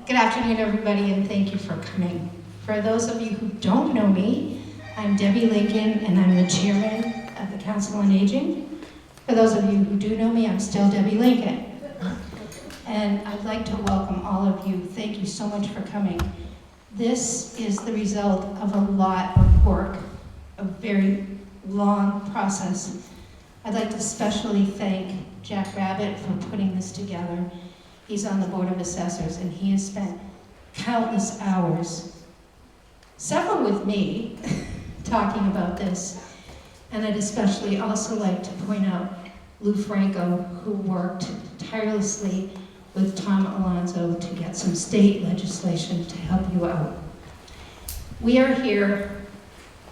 Good afternoon, everybody, and thank you for coming. For those of you who don't know me, I'm Debbie Lincoln, and I'm the chairman of the Council on Aging. For those of you who do know me, I'm still Debbie Lincoln. And I'd like to welcome all of you. Thank you so much for coming. This is the result of a lot of work, a very long process. I'd like to especially thank Jack Rabbit for putting this together. He's on the Board of Assessors, and he has spent countless hours, several with me, talking about this. And I'd especially also like to point out Lou Franco, who worked tirelessly with Tom Alonso to get some state legislation to help you out. We are here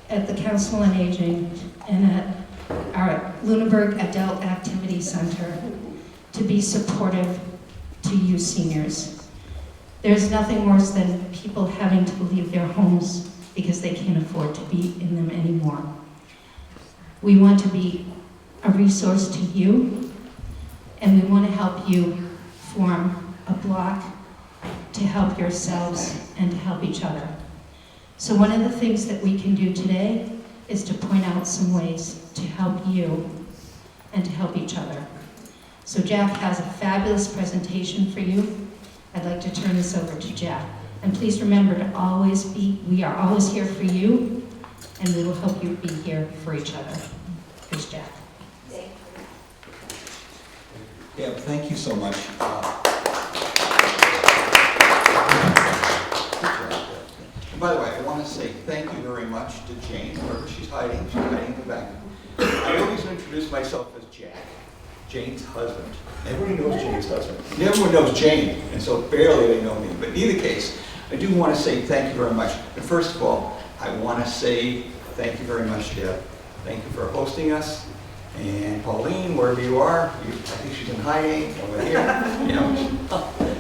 at the Council on Aging and at our Lunenburg Adult Activity Center to be supportive to you seniors. There's nothing worse than people having to leave their homes because they can't afford to be in them anymore. We want to be a resource to you, and we want to help you form a block to help yourselves and to help each other. So one of the things that we can do today is to point out some ways to help you and to help each other. So Jack has a fabulous presentation for you. I'd like to turn this over to Jack. And please remember to we are always here for you, and we will help you be here for each other. Here's Jack. Yeah, thank you so much. By the way, I want to say thank you very much to Jane, wherever she's hiding. She's hiding in the back. I always introduce myself as Jack, Jane's husband. Everybody knows Jane's husband. And everyone knows Jane, and so barely they know me. But in either case, I do want to say thank you very much. And first of all, I want to say thank you very much, Deb. Thank you for hosting us. And Pauline, wherever you are, I think she's in hiding over here.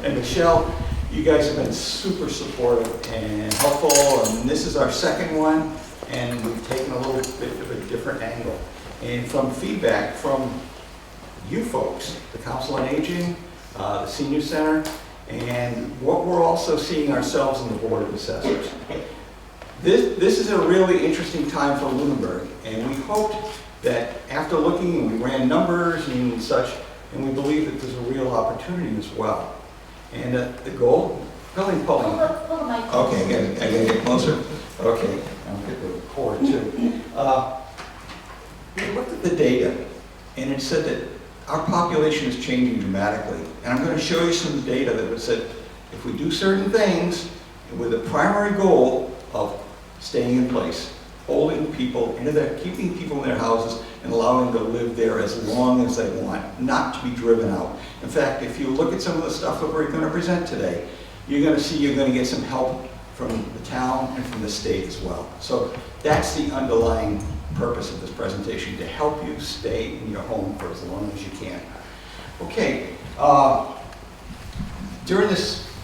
And Michelle, you guys have been super supportive and helpful. And this is our second one, and we've taken a little bit of a different angle. And from feedback from you folks, the Council on Aging, the Senior Center, and what we're also seeing ourselves in the Board of Assessors. This is a really interesting time for Lunenburg, and we hoped that after looking, and we ran numbers and such, and we believe that there's a real opportunity as well. And the goal, Pauline. Okay, I gotta get closer. Okay, I'll get the cord too. We looked at the data, and it said that our population is changing dramatically. And I'm going to show you some data that said if we do certain things with the primary goal of staying in place, holding people keeping people in their houses and allowing them to live there as long as they want, not to be driven out. In fact, if you look at some of the stuff that we're going to present today, you're going to see you're going to get some help from the town and from the state as well. So that's the underlying purpose of this presentation, to help you stay in your home for as long as you can. Okay, during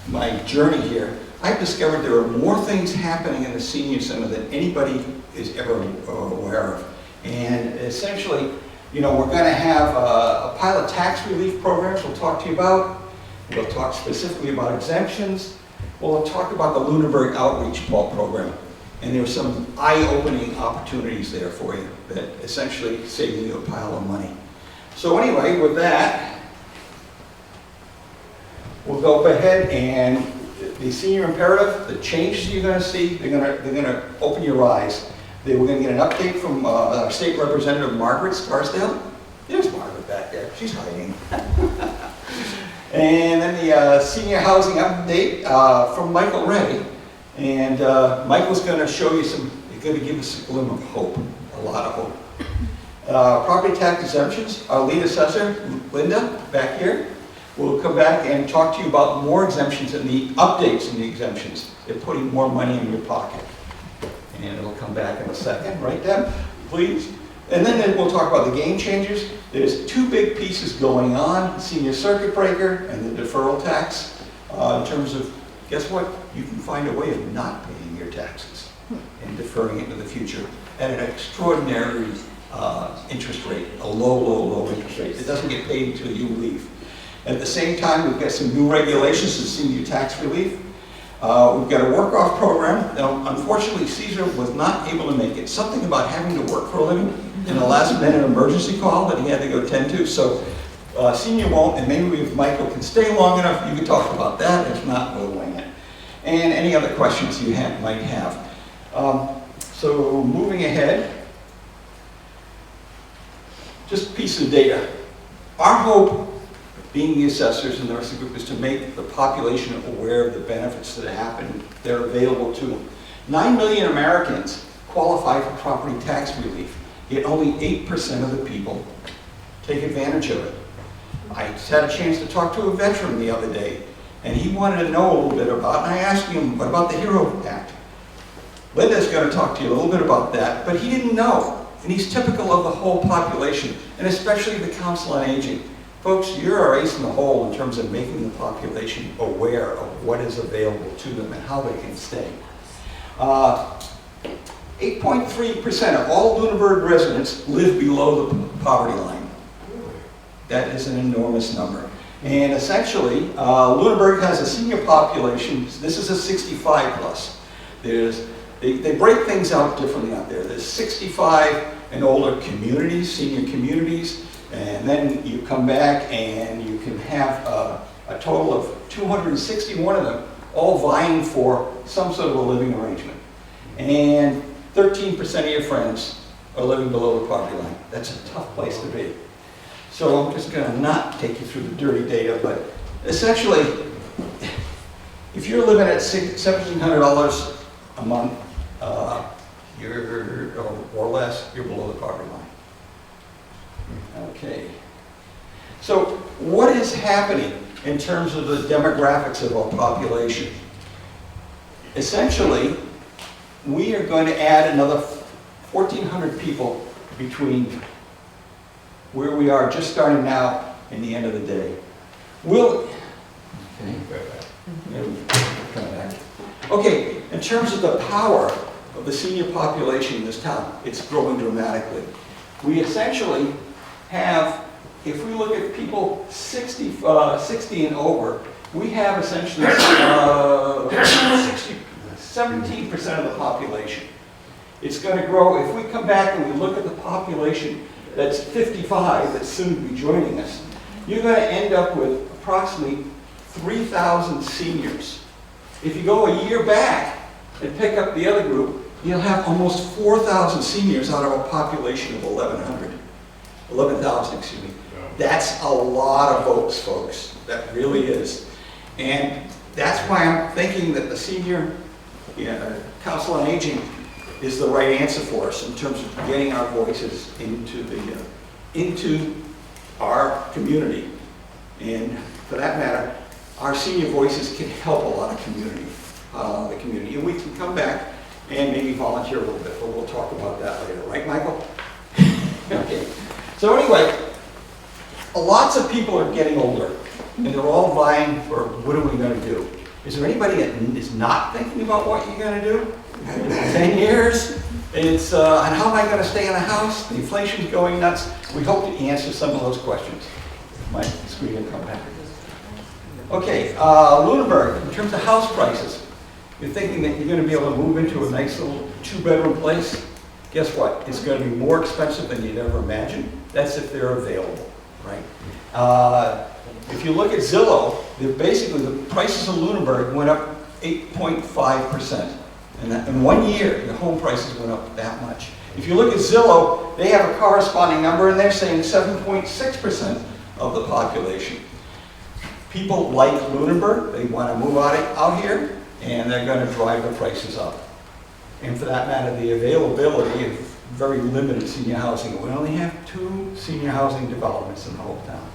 my journey here, I've discovered there are more things happening in the Senior Center than anybody is ever aware of. And essentially, we're going to have a pilot tax relief programs we'll talk to you about. We'll talk specifically about exemptions. We'll talk about the Lunenburg Outreach program. And there are some eye-opening opportunities there for you that essentially save you a pile of money. So anyway, with that, we'll go ahead and the senior imperative, the changes you're going to see, they're going to open your eyes. We're going to get an update from our State Representative Margaret Scarsdale. There's Margaret back there. She's hiding. And then the senior housing update from Michael Ray. And Michael's going to show you he's going to give us a glimmer of hope, a lot of hope. Property tax exemptions, our lead assessor, Linda, back here, will come back and talk to you about more exemptions and the updates in the exemptions. They're putting more money in your pocket. And it'll come back in a second, right, Deb? Please. And then we'll talk about the game changers. There's two big pieces going on, the senior circuit breaker and the deferral tax, in terms of, guess what? You can find a way of not paying your taxes and deferring it into the future at an extraordinary interest rate, a low interest rate. It doesn't get paid until you leave. At the same time, we've got some new regulations to senior tax relief. We've got a work-off program. Now, unfortunately, Caesar was not able to make it. Something about having to work for a living in a last-minute emergency call that he had to go tend to. So senior won't, and maybe if Michael can stay long enough, you can talk about that. If not, we'll wing it. And any other questions you might have. So moving ahead, just a piece of data. Our hope, being the assessors and the rest of the group, is to make the population aware of the benefits that happen, they're available to them. 9 million Americans qualify for property tax relief, yet only 8% of the people take advantage of it. I just had a chance to talk to a veteran the other day, and he wanted to know a little bit about, and I asked him, what about the HERO Act? Linda's going to talk to you a little bit about that, but he didn't know. And he's typical of the whole population, and especially the Council on Aging. Folks, you're our ace in the hole in terms of making the population aware of what is available to them and how they can stay. 8.3% of all Lunenburg residents live below the poverty line. That is an enormous number. And essentially, Lunenburg has a senior population. This is a 65 plus. They break things out differently out there. There's 65 and older communities, senior communities, and then you come back and you can have a total of 261 of them all vying for some sort of a living arrangement. And 13% of your friends are living below the poverty line. That's a tough place to be. So I'm just going to not take you through the dirty data, but essentially, if you're living at $1,700 a month, or less, you're below the poverty line. Okay. So what is happening in terms of the demographics of our population? Essentially, we are going to add another 1,400 people between where we are just starting now and the end of the day. Okay, in terms of the power of the senior population in this town, it's growing dramatically. We essentially have, if we look at people 60 and over, we have essentially 17% of the population. It's going to grow. If we come back and we look at the population that's 55, that's soon to be joining us, you're going to end up with approximately 3,000 seniors. If you go a year back and pick up the other group, you'll have almost 4,000 seniors out of a population of 11,000, excuse me. That's a lot of votes, folks. That really is. And that's why I'm thinking that the senior Council on Aging is the right answer for us in terms of getting our voices into our community. And for that matter, our senior voices can help a lot of the community. And we can come back and maybe volunteer a little bit, but we'll talk about that later. Right, Michael? Okay. So anyway, lots of people are getting older, and they're all vying for what are we going to do? Is there anybody that is not thinking about what you're going to do? 10 years? It's, and how am I going to stay in the house? The inflation's going nuts. We hope to answer some of those questions. My screen will come back. Okay, Lunenburg, in terms of house prices, you're thinking that you're going to be able to move into a nice little 2-bedroom place? Guess what? It's going to be more expensive than you'd ever imagine. That's if they're available, right? If you look at Zillow, basically the prices of Lunenburg went up 8.5%. And in 1 year, the home prices went up that much. If you look at Zillow, they have a corresponding number, and they're saying 7.6% of the population. People like Lunenburg, they want to move out here, and they're going to drive the prices up. And for that matter, the availability of very limited senior housing. We only have 2 senior housing developments in the whole town.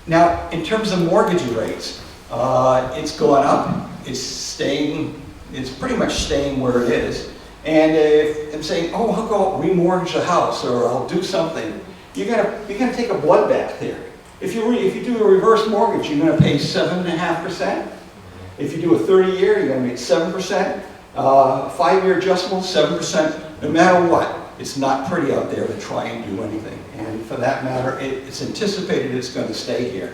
Now, in terms of mortgage rates, it's going up. It's pretty much staying where it is. And if I'm saying, oh, I'll go remortgage the house, or I'll do something, you're gonna take a bloodbath here. If you do a reverse mortgage, you're gonna pay 7.5%. If you do a 30-year, you're gonna make 7%. 5-year adjustable, 7%. No matter what, it's not pretty out there to try and do anything. And for that matter, it's anticipated it's going to stay here.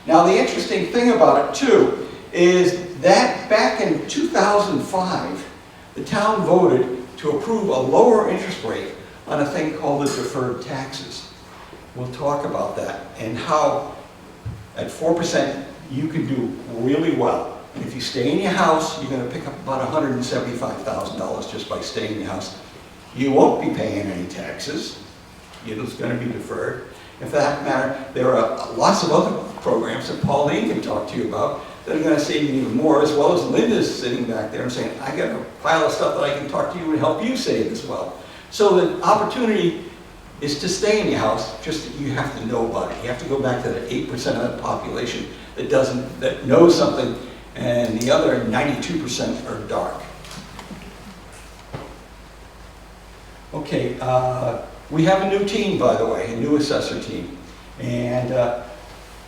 Now, the interesting thing about it, too, is that back in 2005, the town voted to approve a lower interest rate on a thing called the deferred taxes. We'll talk about that and how at 4% you can do really well. And if you stay in your house, you're going to pick up about $175,000 just by staying in your house. You won't be paying any taxes. It's going to be deferred. And for that matter, there are lots of other programs that Pauline can talk to you about that are going to save you even more, as well as Linda's sitting back there and saying, I got a pile of stuff that I can talk to you and help you save as well. So the opportunity is to stay in your house, just that you have to know about it. You have to go back to the 8% of the population that knows something, and the other 92% are dark. Okay, we have a new team, by the way, a new assessor team. And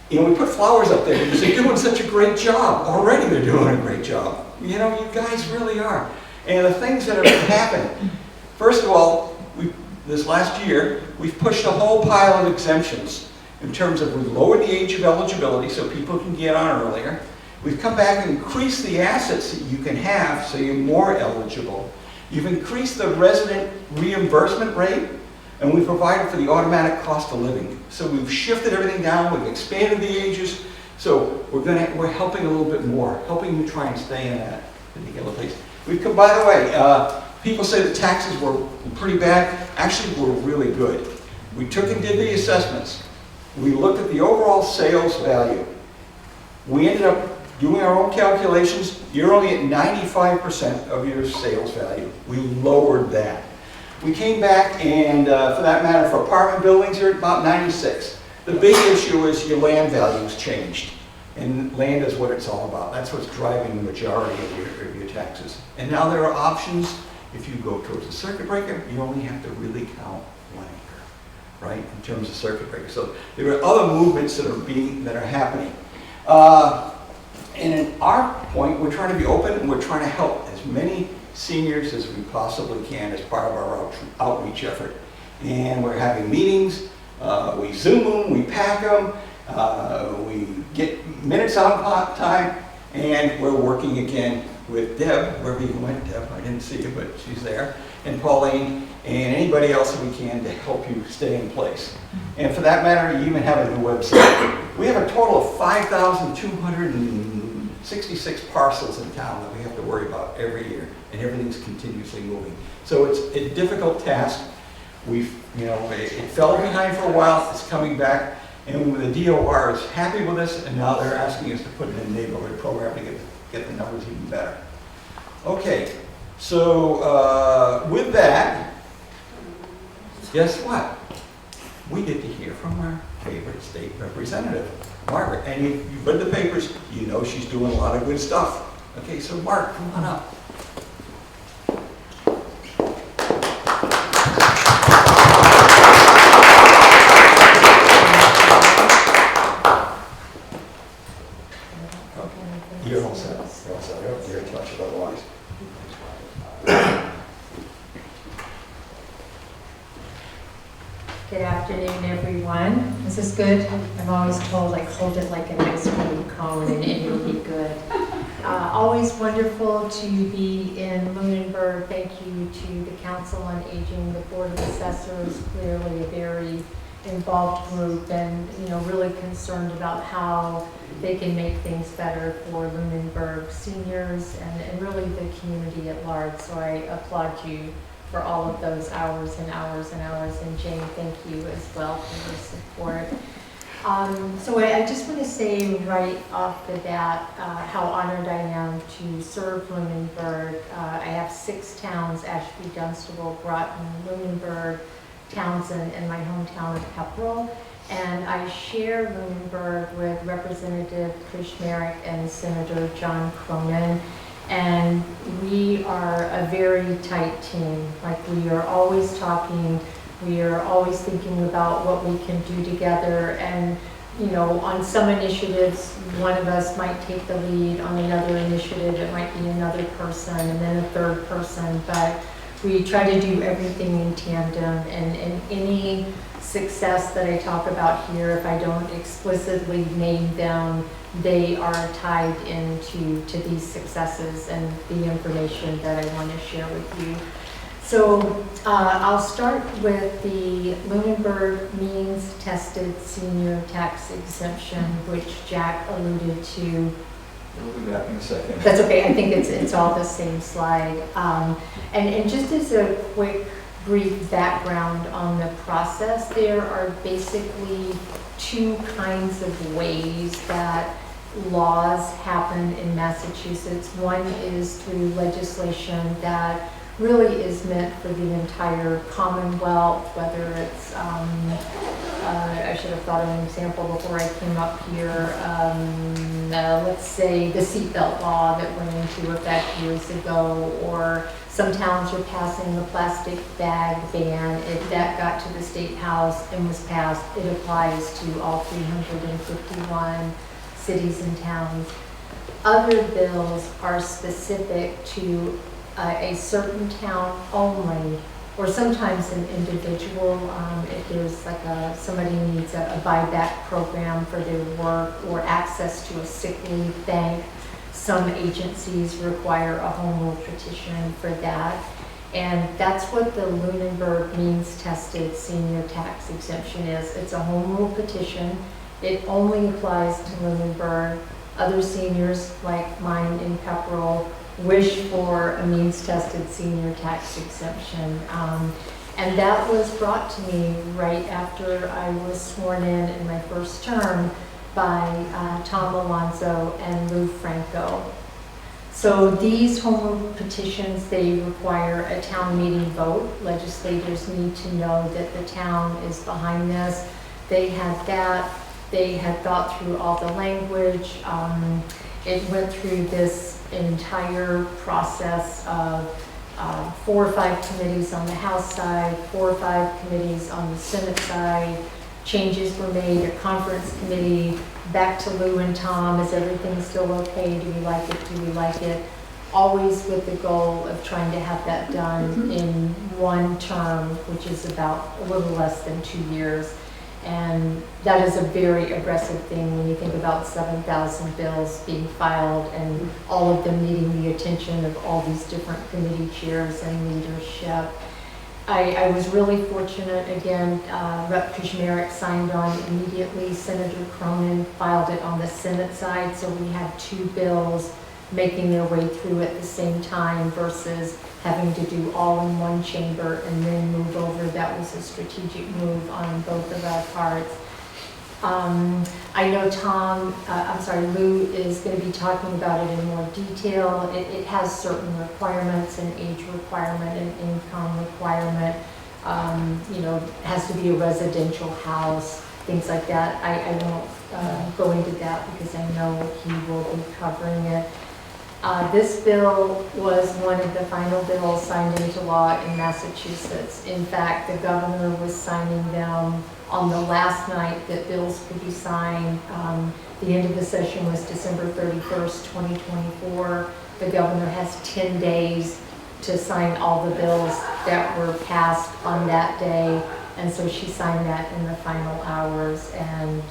you know, we put flowers up there because they're doing such a great job. Already they're doing a great job. You know, you guys really are. And the things that have happened, first of all, this last year, we've pushed a whole pile of exemptions in terms of we've lowered the age of eligibility so people can get on earlier. We've come back and increased the assets that you can have so you're more eligible. You've increased the resident reimbursement rate, and we've provided for the automatic cost of living. So we've shifted everything down, we've expanded the ages, so we're helping a little bit more, helping you try and stay in that particular place. We've come, by the way, people say the taxes were pretty bad. Actually, we're really good. We took and did the assessments. We looked at the overall sales value. We ended up doing our own calculations. You're only at 95% of your sales value. We lowered that. We came back and, for that matter, for apartment buildings, you're at about 96. The big issue is your land values changed. And land is what it's all about. That's what's driving the majority of your taxes. And now there are options. If you go towards a circuit breaker, you only have to really count 1 acre, right, in terms of circuit breaker. So there are other movements that are happening. And in our point, we're trying to be open and we're trying to help as many seniors as we possibly can as part of our outreach effort. And we're having meetings, we Zoom them, we pack them, we get minutes on time, and we're working again with Deb, wherever you went, Deb, I didn't see you, but she's there, and Pauline, and anybody else that we can to help you stay in place. And for that matter, you even have a new website. We have a total of 5,266 parcels in town that we have to worry about every year, and everything's continuously moving. So it's a difficult task. It fell behind for a while, it's coming back, and the DOR is happy with us, and now they're asking us to put in a neighborhood program to get the numbers even better. Okay, so with that, guess what? We get to hear from our favorite state representative, Margaret. And you've read the papers, you know she's doing a lot of good stuff. Okay, so Mark, come on up. You're all set. You're all set. You're in touch otherwise. Good afternoon, everyone. This is good. I'm always told, like, hold it like an ice cream cone and it'll be good. Always wonderful to be in Lunenburg. Thank you to the Council on Aging, the Board of Assessors, clearly a very involved group and, really concerned about how they can make things better for Lunenburg seniors and really the community at large. So I applaud you for all of those hours and hours and hours. And Jane, thank you as well for your support. So I just want to say right off the bat how honored I am to serve Lunenburg. I have 6 towns: Ashby, Dunstable, Groton, Lunenburg, Townsend, and my hometown of Pepperell. And I share Lunenburg with Representative Chris Merrick and Senator John Cronin. And we are a very tight team. Like, we are always talking, we are always thinking about what we can do together. And, on some initiatives, one of us might take the lead. On another initiative, it might be another person and then a third person. But we try to do everything in tandem, and any success that I talk about here, if I don't explicitly name them, they are tied into these successes and the information that I want to share with you. So I'll start with the Lunenburg means tested senior tax exemption, which Jack alluded to. We'll be back in a second. That's okay, I think it's all the same slide. And just as a quick, brief background on the process, there are basically two kinds of ways that laws happen in Massachusetts. One is through legislation that really is meant for the entire Commonwealth, whether it's, I should have thought of an example before I came up here. Let's say the seatbelt law that went into effect years ago, or some towns are passing the plastic bag ban. That got to the State House and was passed. It applies to all 351 cities and towns. Other bills are specific to a certain town only, or sometimes an individual. If there's like somebody needs a buyback program for their work or access to a sick leave bank, some agencies require a home rule petition for that. And that's what the Lunenburg means tested senior tax exemption is. It's a home rule petition. It only applies to Lunenburg. Other seniors like mine in Pepperell wish for a means-tested senior tax exemption. And that was brought to me right after I was sworn in my first term by Tom Alonso and Lou Franco. So these home rule petitions, they require a town meeting vote. Legislators need to know that the town is behind this. They had that. They had thought through all the language. It went through this entire process of 4 or 5 committees on the House side, 4 or 5 committees on the Senate side. Changes were made, a conference committee, back to Lou and Tom, is everything still okay? Do we like it? Do we like it? Always with the goal of trying to have that done in one term, which is about a little less than 2 years. And that is a very aggressive thing when you think about 7,000 bills being filed and all of them needing the attention of all these different committee chairs and leadership. I was really fortunate, again, Rep. Kuchmarek signed on immediately. Senator Cronin filed it on the Senate side, so we had 2 bills making their way through at the same time versus having to do all in one chamber and then move over. That was a strategic move on both of our parts. I know Lou is going to be talking about it in more detail. It has certain requirements, an age requirement, an income requirement, has to be a residential house, things like that. I won't go into that because I know he will be covering it. This bill was one of the final bills signed into law in Massachusetts. In fact, the governor was signing them on the last night that bills could be signed. The end of the session was December 31st, 2024. The governor has 10 days to sign all the bills that were passed on that day. And so she signed that in the final hours. And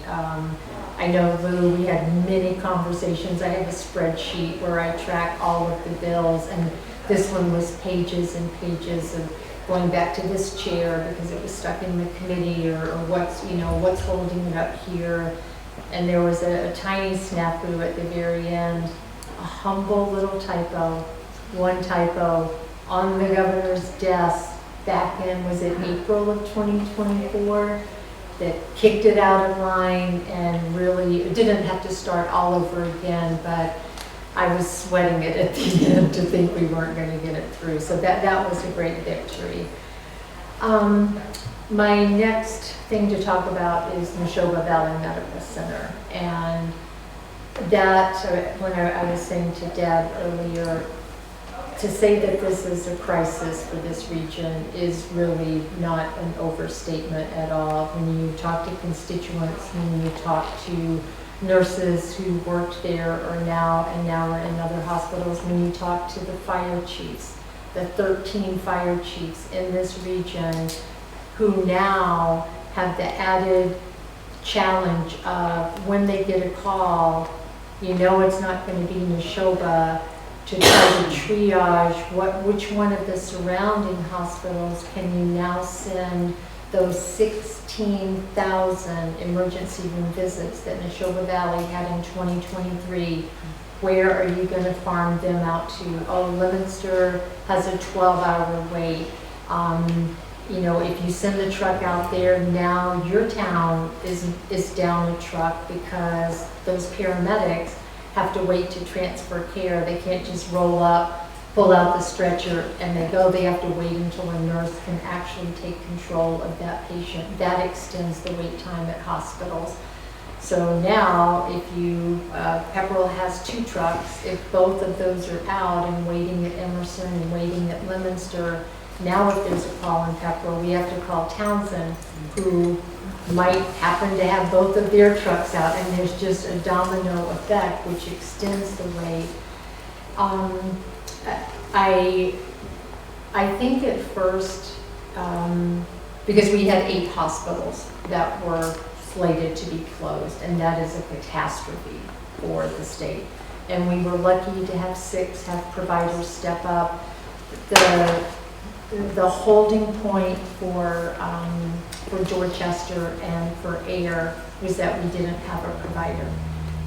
I know, Lou, we had many conversations. I have a spreadsheet where I track all of the bills, and this one was pages and pages of going back to this chair because it was stuck in the committee, or what's holding it up here. And there was a tiny snafu at the very end, a humble little typo, one typo on the governor's desk back in, was it April of 2024? That kicked it out of line, and really it didn't have to start all over again, but I was sweating it at the end to think we weren't going to get it through. So that was a great victory. My next thing to talk about is Neshoba Valley Medical Center. And that, when I was saying to Deb earlier, to say that this is a crisis for this region is really not an overstatement at all. When you talk to constituents, when you talk to nurses who worked there or now are in other hospitals, when you talk to the fire chiefs, the 13 fire chiefs in this region who now have the added challenge of when they get a call, you know it's not going to be Neshoba, to try to triage which one of the surrounding hospitals can you now send those 16,000 emergency room visits that Neshoba Valley had in 2023. Where are you going to farm them out to? Oh, Leominster has a 12-hour wait. You know, if you send the truck out there, now your town is down a truck because those paramedics have to wait to transfer care. They can't just roll up, pull out the stretcher, and they go. They have to wait until a nurse can actually take control of that patient. That extends the wait time at hospitals. So now, if you, Pepperell has 2 trucks. If both of those are out and waiting at Emerson and waiting at Leominster, now if there's a call in Pepperell, we have to call Townsend, who might happen to have both of their trucks out, and there's just a domino effect which extends the wait. I think at first, because we had 8 hospitals that were slated to be closed, and that is a catastrophe for the state. And we were lucky to have 6 have providers step up. The holding point for Dorchester and for Ayer was that we didn't have a provider.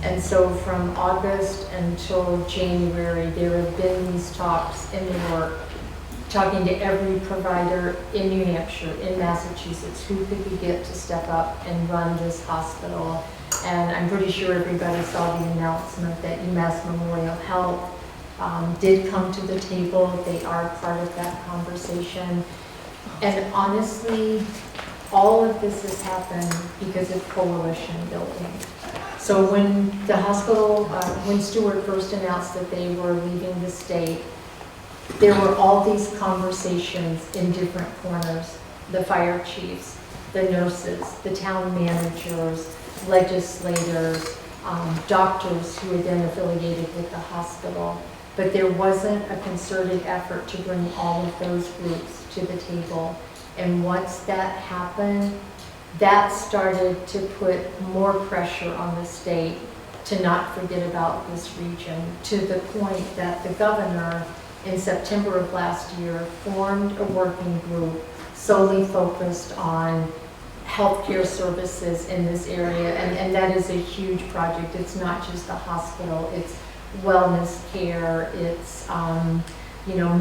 And so from August until January, there have been these talks in New York, talking to every provider in New Hampshire, in Massachusetts, who could we get to step up and run this hospital. And I'm pretty sure everybody saw the announcement that UMass Memorial Health did come to the table. They are part of that conversation. And honestly, all of this has happened because of coalition building. So when the hospital, when Stewart first announced that they were leaving the state, there were all these conversations in different corners. The fire chiefs, the nurses, the town managers, legislators, doctors who had been affiliated with the hospital. But there wasn't a concerted effort to bring all of those groups to the table. And once that happened, that started to put more pressure on the state to not forget about this region, to the point that the governor in September of last year formed a working group solely focused on healthcare services in this area. And that is a huge project. It's not just the hospital, it's wellness care, it's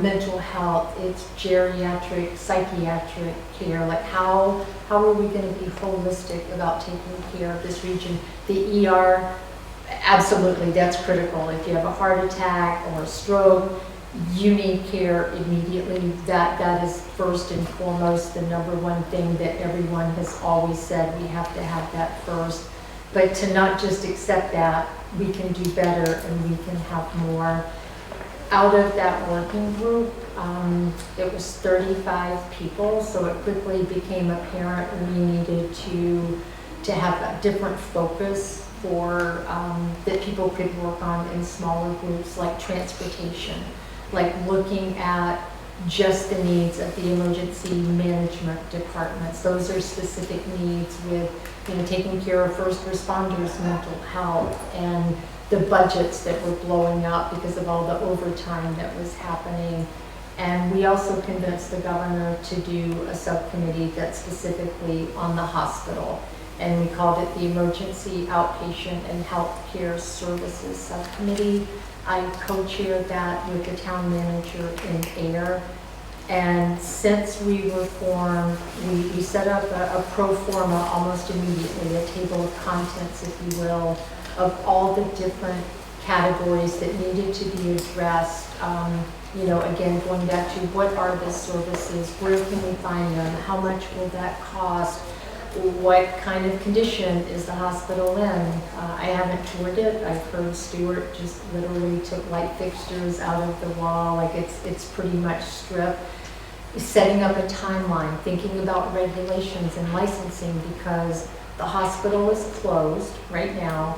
mental health, it's geriatric, psychiatric care. Like how are we going to be holistic about taking care of this region? The ER, absolutely, that's critical. If you have a heart attack or a stroke, you need care immediately. That is first and foremost the #1 thing that everyone has always said. We have to have that first. But to not just accept that, we can do better and we can have more. Out of that working group, it was 35 people, so it quickly became apparent we needed to have a different focus for that people could work on in smaller groups, like transportation, like looking at just the needs of the emergency management departments. Those are specific needs with taking care of first responders' mental health, and the budgets that were blowing up because of all the overtime that was happening. And we also convinced the governor to do a subcommittee that's specifically on the hospital. And we called it the Emergency Outpatient and Healthcare Services Subcommittee. I co-chaired that with the town manager in Ayer. And since we were formed, we set up a pro forma almost immediately, a table of contents, if you will, of all the different categories that needed to be addressed. Again, going back to what are the services, where can we find them, how much will that cost, what kind of condition is the hospital in. I haven't toured it. I've heard Stewart just literally took light fixtures out of the wall, like it's pretty much stripped. Setting up a timeline, thinking about regulations and licensing, because the hospital is closed right now.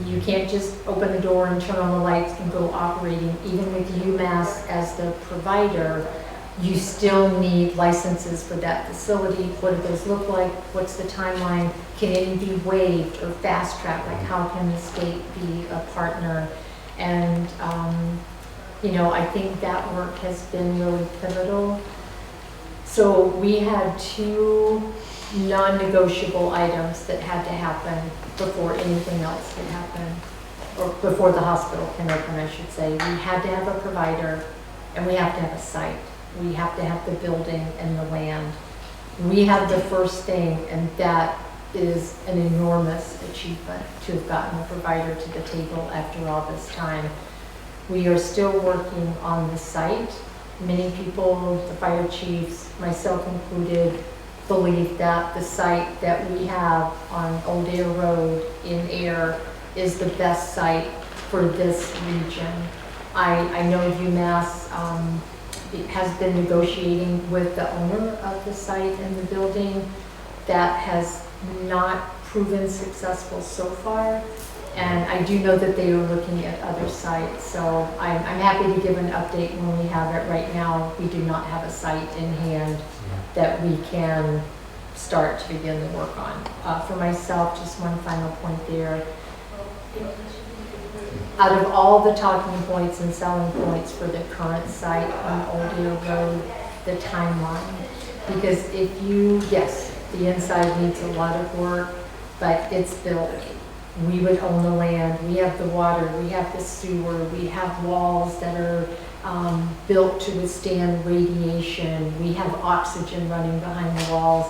You can't just open the door and turn on the lights and go operating. Even with UMass as the provider, you still need licenses for that facility. What do those look like? What's the timeline? Can any be waived or fast tracked? Like how can the state be a partner? And, you know, I think that work has been really pivotal. So we had 2 non-negotiable items that had to happen before anything else could happen, or before the hospital can open, I should say. We had to have a provider, and we have to have a site. We have to have the building and the land. We have the first thing, and that is an enormous achievement to have gotten a provider to the table after all this time. We are still working on the site. Many people, the fire chiefs, myself included, believe that the site that we have on Old Air Road in Air is the best site for this region. I know UMass has been negotiating with the owner of the site and the building. That has not proven successful so far. And I do know that they are looking at other sites. So I'm happy to give an update when we have it. Right now, we do not have a site in hand that we can start to begin the work on. For myself, just one final point there. Out of all the talking points and selling points for the current site on Old Air Road, the timeline. Because if you, yes, the inside needs a lot of work, but it's built. We would own the land, we have the water, we have the sewer, we have walls that are built to withstand radiation, we have oxygen running behind the walls.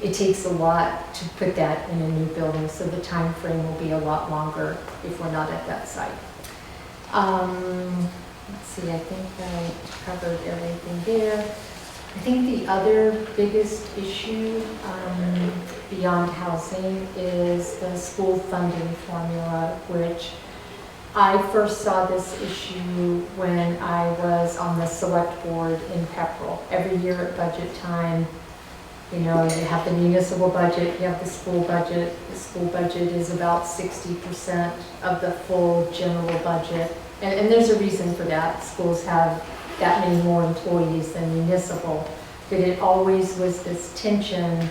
It takes a lot to put that in a new building, so the time frame will be a lot longer if we're not at that site. Let's see, I think I covered everything there. I think the other biggest issue beyond housing is the school funding formula, which I first saw this issue when I was on the select board in Pepperell. Every year at budget time, you know, you have the municipal budget, you have the school budget. The school budget is about 60% of the full general budget. And there's a reason for that. Schools have that many more employees than municipal. But it always was this tension,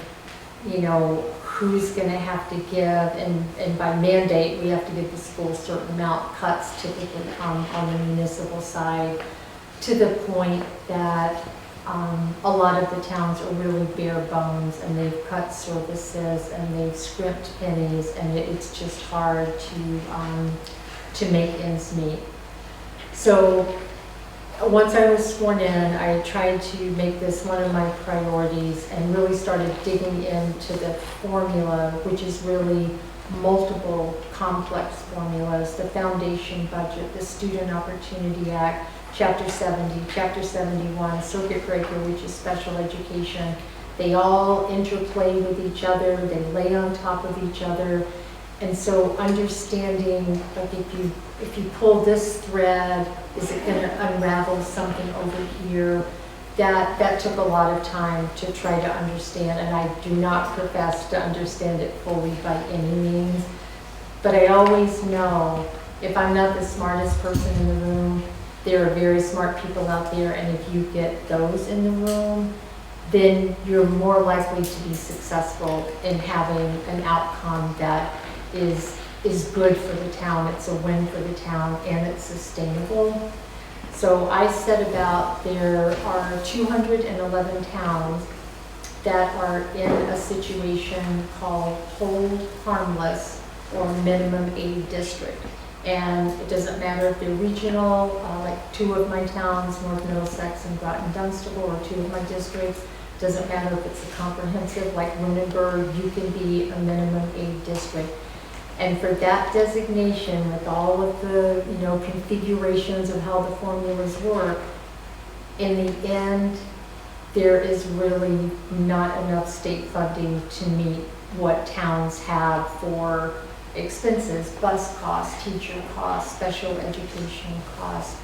you know, who's going to have to give, and by mandate, we have to give the school a certain amount. Cuts typically come on the municipal side, to the point that a lot of the towns are really bare bones, and they've cut services and they've scrimped pennies, and it's just hard to make ends meet. So once I was sworn in, I tried to make this one of my priorities and really started digging into the formula, which is really multiple complex formulas: the foundation budget, the Student Opportunity Act, Chapter 70, Chapter 71, Circuit Breaker, which is special education. They all interplay with each other, they lay on top of each other. And so understanding, like if you pull this thread, is it going to unravel something over here? That took a lot of time to try to understand, and I do not profess to understand it fully by any means. But I always know if I'm not the smartest person in the room, there are very smart people out there, and if you get those in the room, then you're more likely to be successful in having an outcome that is good for the town. It's a win for the town, and it's sustainable. So I said about there are 211 towns that are in a situation called hold harmless or minimum aid district. And it doesn't matter if they're regional, like 2 of my towns, North Middlesex and Groton Dunstable, or 2 of my districts. Doesn't matter if it's a comprehensive like Lunenburg, you can be a minimum aid district. And for that designation, with all of the configurations of how the formulas work, in the end, there is really not enough state funding to meet what towns have for expenses, bus costs, teacher costs, special education costs.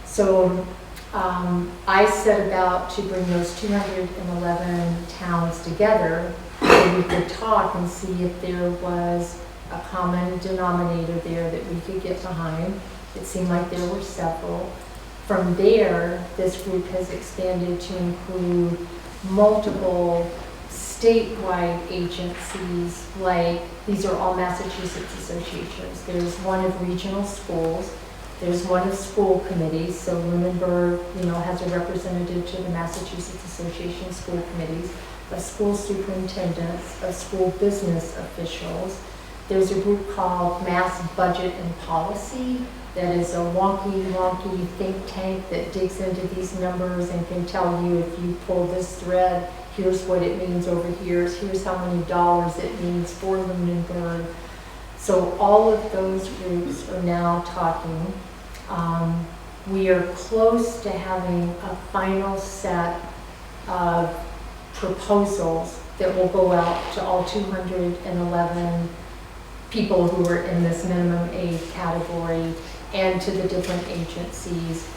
So I set about to bring those 211 towns together so we could talk and see if there was a common denominator there that we could get behind. It seemed like there were several. From there, this group has expanded to include multiple statewide agencies, like these are all Massachusetts associations. There's one of regional schools, there's one of school committees, so Lunenburg, has a representative to the Massachusetts Association of School Committees, of school superintendents, of school business officials. There's a group called Mass Budget and Policy that is a wonky think tank that digs into these numbers and can tell you if you pull this thread, here's what it means over here, here's how many dollars it means for Lunenburg. So all of those groups are now talking. We are close to having a final set of proposals that will go out to all 211 people who are in this minimum aid category and to the different agencies.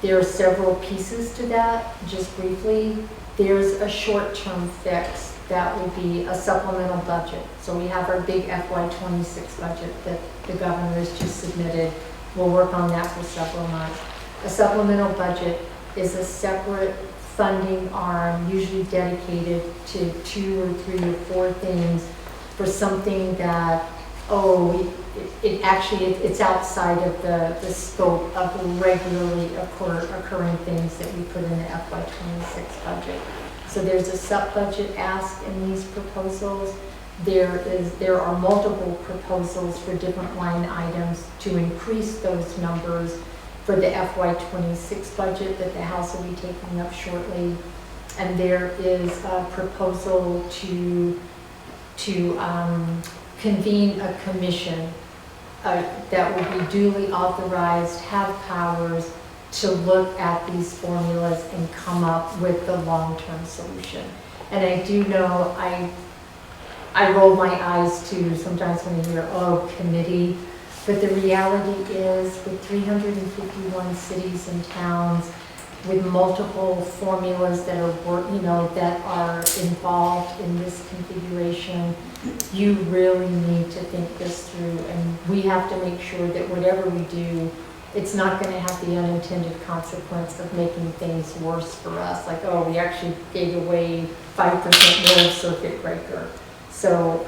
There are several pieces to that, just briefly. There's a short-term fix that would be a supplemental budget. So we have our big FY26 budget that the governor has just submitted. We'll work on that for several months. A supplemental budget is a separate funding arm, usually dedicated to 2 or 3 or 4 things for something that, it's outside of the scope of regularly occurring things that we put in the FY26 budget. So there's a sub-budget ask in these proposals. There are multiple proposals for different line items to increase those numbers for the FY26 budget that the House will be taking up shortly. And there is a proposal to convene a commission that will be duly authorized, have powers to look at these formulas and come up with the long-term solution. And I do know, I roll my eyes too sometimes when you hear, committee. But the reality is, with 351 cities and towns, with multiple formulas that are involved in this configuration, you really need to think this through. And we have to make sure that whatever we do, it's not going to have the unintended consequence of making things worse for us. Like, we actually gave away 5% more circuit breaker. So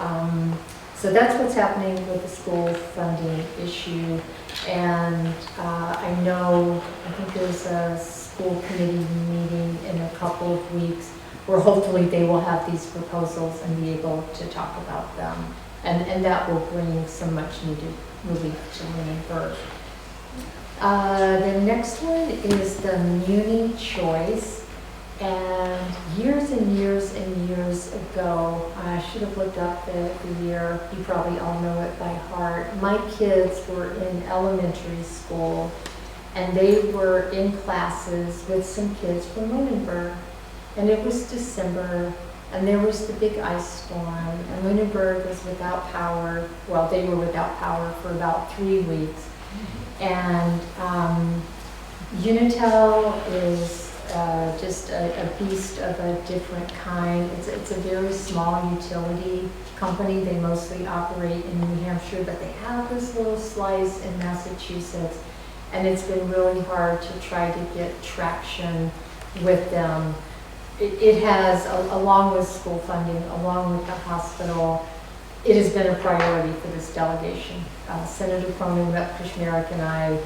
that's what's happening with the school funding issue. And I think there's a school committee meeting in a couple of weeks where hopefully they will have these proposals and be able to talk about them. And that will bring some much needed relief to Lunenburg. The next one is the Muni choice. And years and years and years ago, I should have looked up the year, you probably all know it by heart. My kids were in elementary school and they were in classes with some kids from Lunenburg. And it was December and there was the big ice storm and Lunenburg was without power. Well, they were without power for about 3 weeks. And Unitel is just a beast of a different kind. It's a very small utility company. They mostly operate in New Hampshire, but they have this little slice in Massachusetts. And it's been really hard to try to get traction with them. It has, along with school funding, along with the hospital, it has been a priority for this delegation. Senator Cronin, Rep. Kushmarek, and I,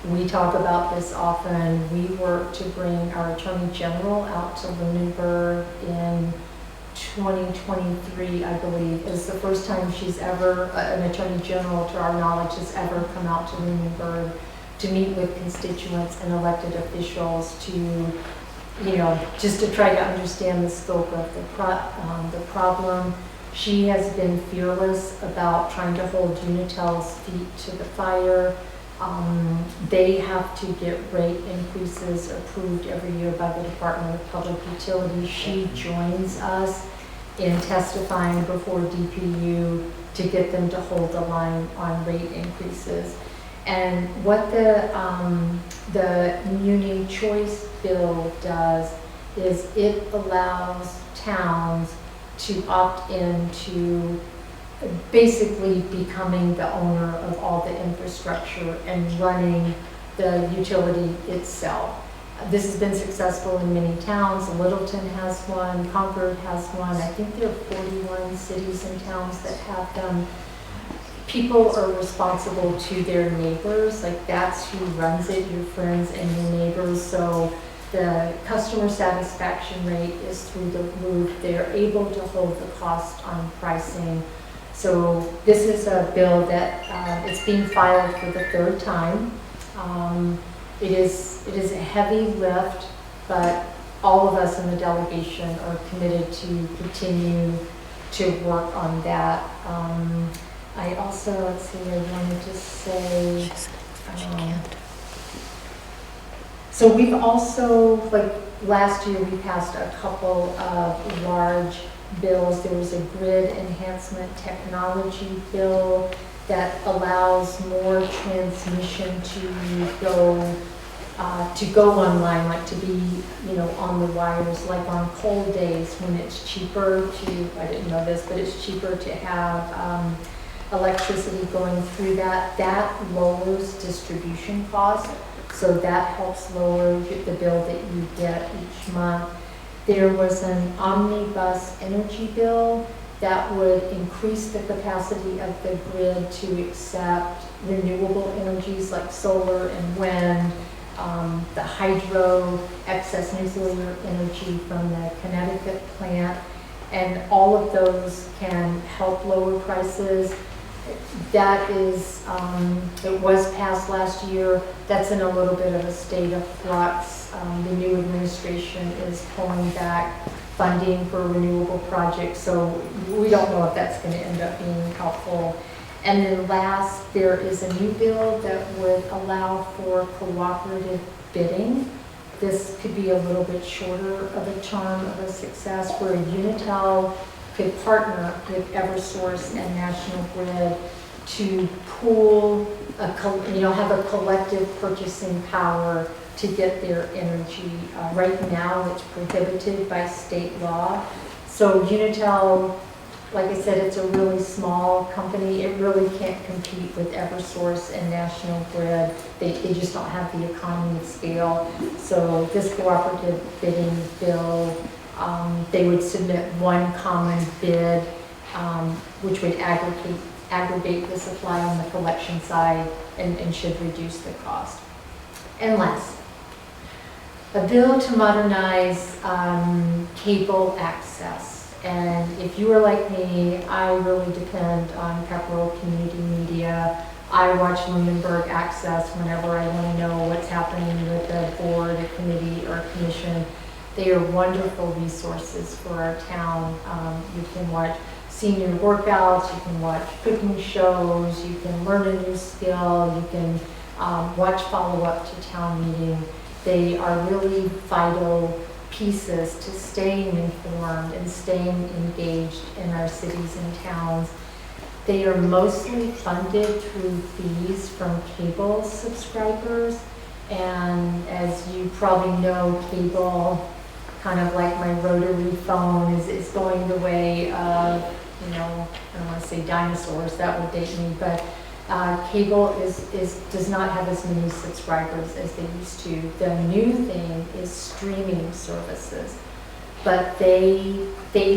we talk about this often. We work to bring our Attorney General out to Lunenburg in 2023, I believe. It's the first time she's ever, an Attorney General to our knowledge, has ever come out to Lunenburg to meet with constituents and elected officials to, just to try to understand the scope of the problem. She has been fearless about trying to hold Unitel's feet to the fire. They have to get rate increases approved every year by the Department of Public Utilities. She joins us in testifying before DPU to get them to hold the line on rate increases. And what the Muni Choice Bill does is it allows towns to opt into basically becoming the owner of all the infrastructure and running the utility itself. This has been successful in many towns. Littleton has one, Concord has one. I think there are 41 cities and towns that have them. People are responsible to their neighbors, like that's who runs it, your friends and your neighbors. So the customer satisfaction rate is through the roof. They're able to hold the cost on pricing. So this is a bill that it's being filed for the third time. It is a heavy lift, but all of us in the delegation are committed to continue to work on that. I also, let's see, I wanted to say, so we've also, like last year, we passed a couple of large bills. There was a grid enhancement technology bill that allows more transmission to go online, like to be, you know, on the wires, like on cold days when it's cheaper to, I didn't know this, but it's cheaper to have electricity going through that. That lowers distribution costs, so that helps lower the bill that you get each month. There was an omnibus energy bill that would increase the capacity of the grid to accept renewable energies like solar and wind, the hydro, excess nuclear energy from the Connecticut plant, and all of those can help lower prices. That is, it was passed last year. That's in a little bit of a state of flux. The new administration is pulling back funding for renewable projects, so we don't know if that's going to end up being helpful. And then last, there is a new bill that would allow for cooperative bidding. This could be a little bit shorter of a term of a success, where Unitel could partner with Eversource and National Grid to pool, have a collective purchasing power to get their energy. Right now, it's prohibited by state law. So Unitel, like I said, it's a really small company. It really can't compete with Eversource and National Grid. They just don't have the economy of scale. So this cooperative bidding bill, they would submit one common bid, which would aggregate the supply on the collection side and should reduce the cost. And last, a bill to modernize cable access. And if you are like me, I really depend on Pepperell Community Media. I watch Lunenburg Access whenever I want to know what's happening with the board, a committee, or a commission. They are wonderful resources for our town. You can watch senior workouts, you can watch cooking shows, you can learn a new skill, you can watch follow-up to town meeting. They are really vital pieces to staying informed and staying engaged in our cities and towns. They are mostly funded through fees from cable subscribers, and as you probably know, cable, kind of like my rotary phone, is going the way of, I don't want to say dinosaurs, that would date me, but cable does not have as many subscribers as they used to. The new thing is streaming services, but they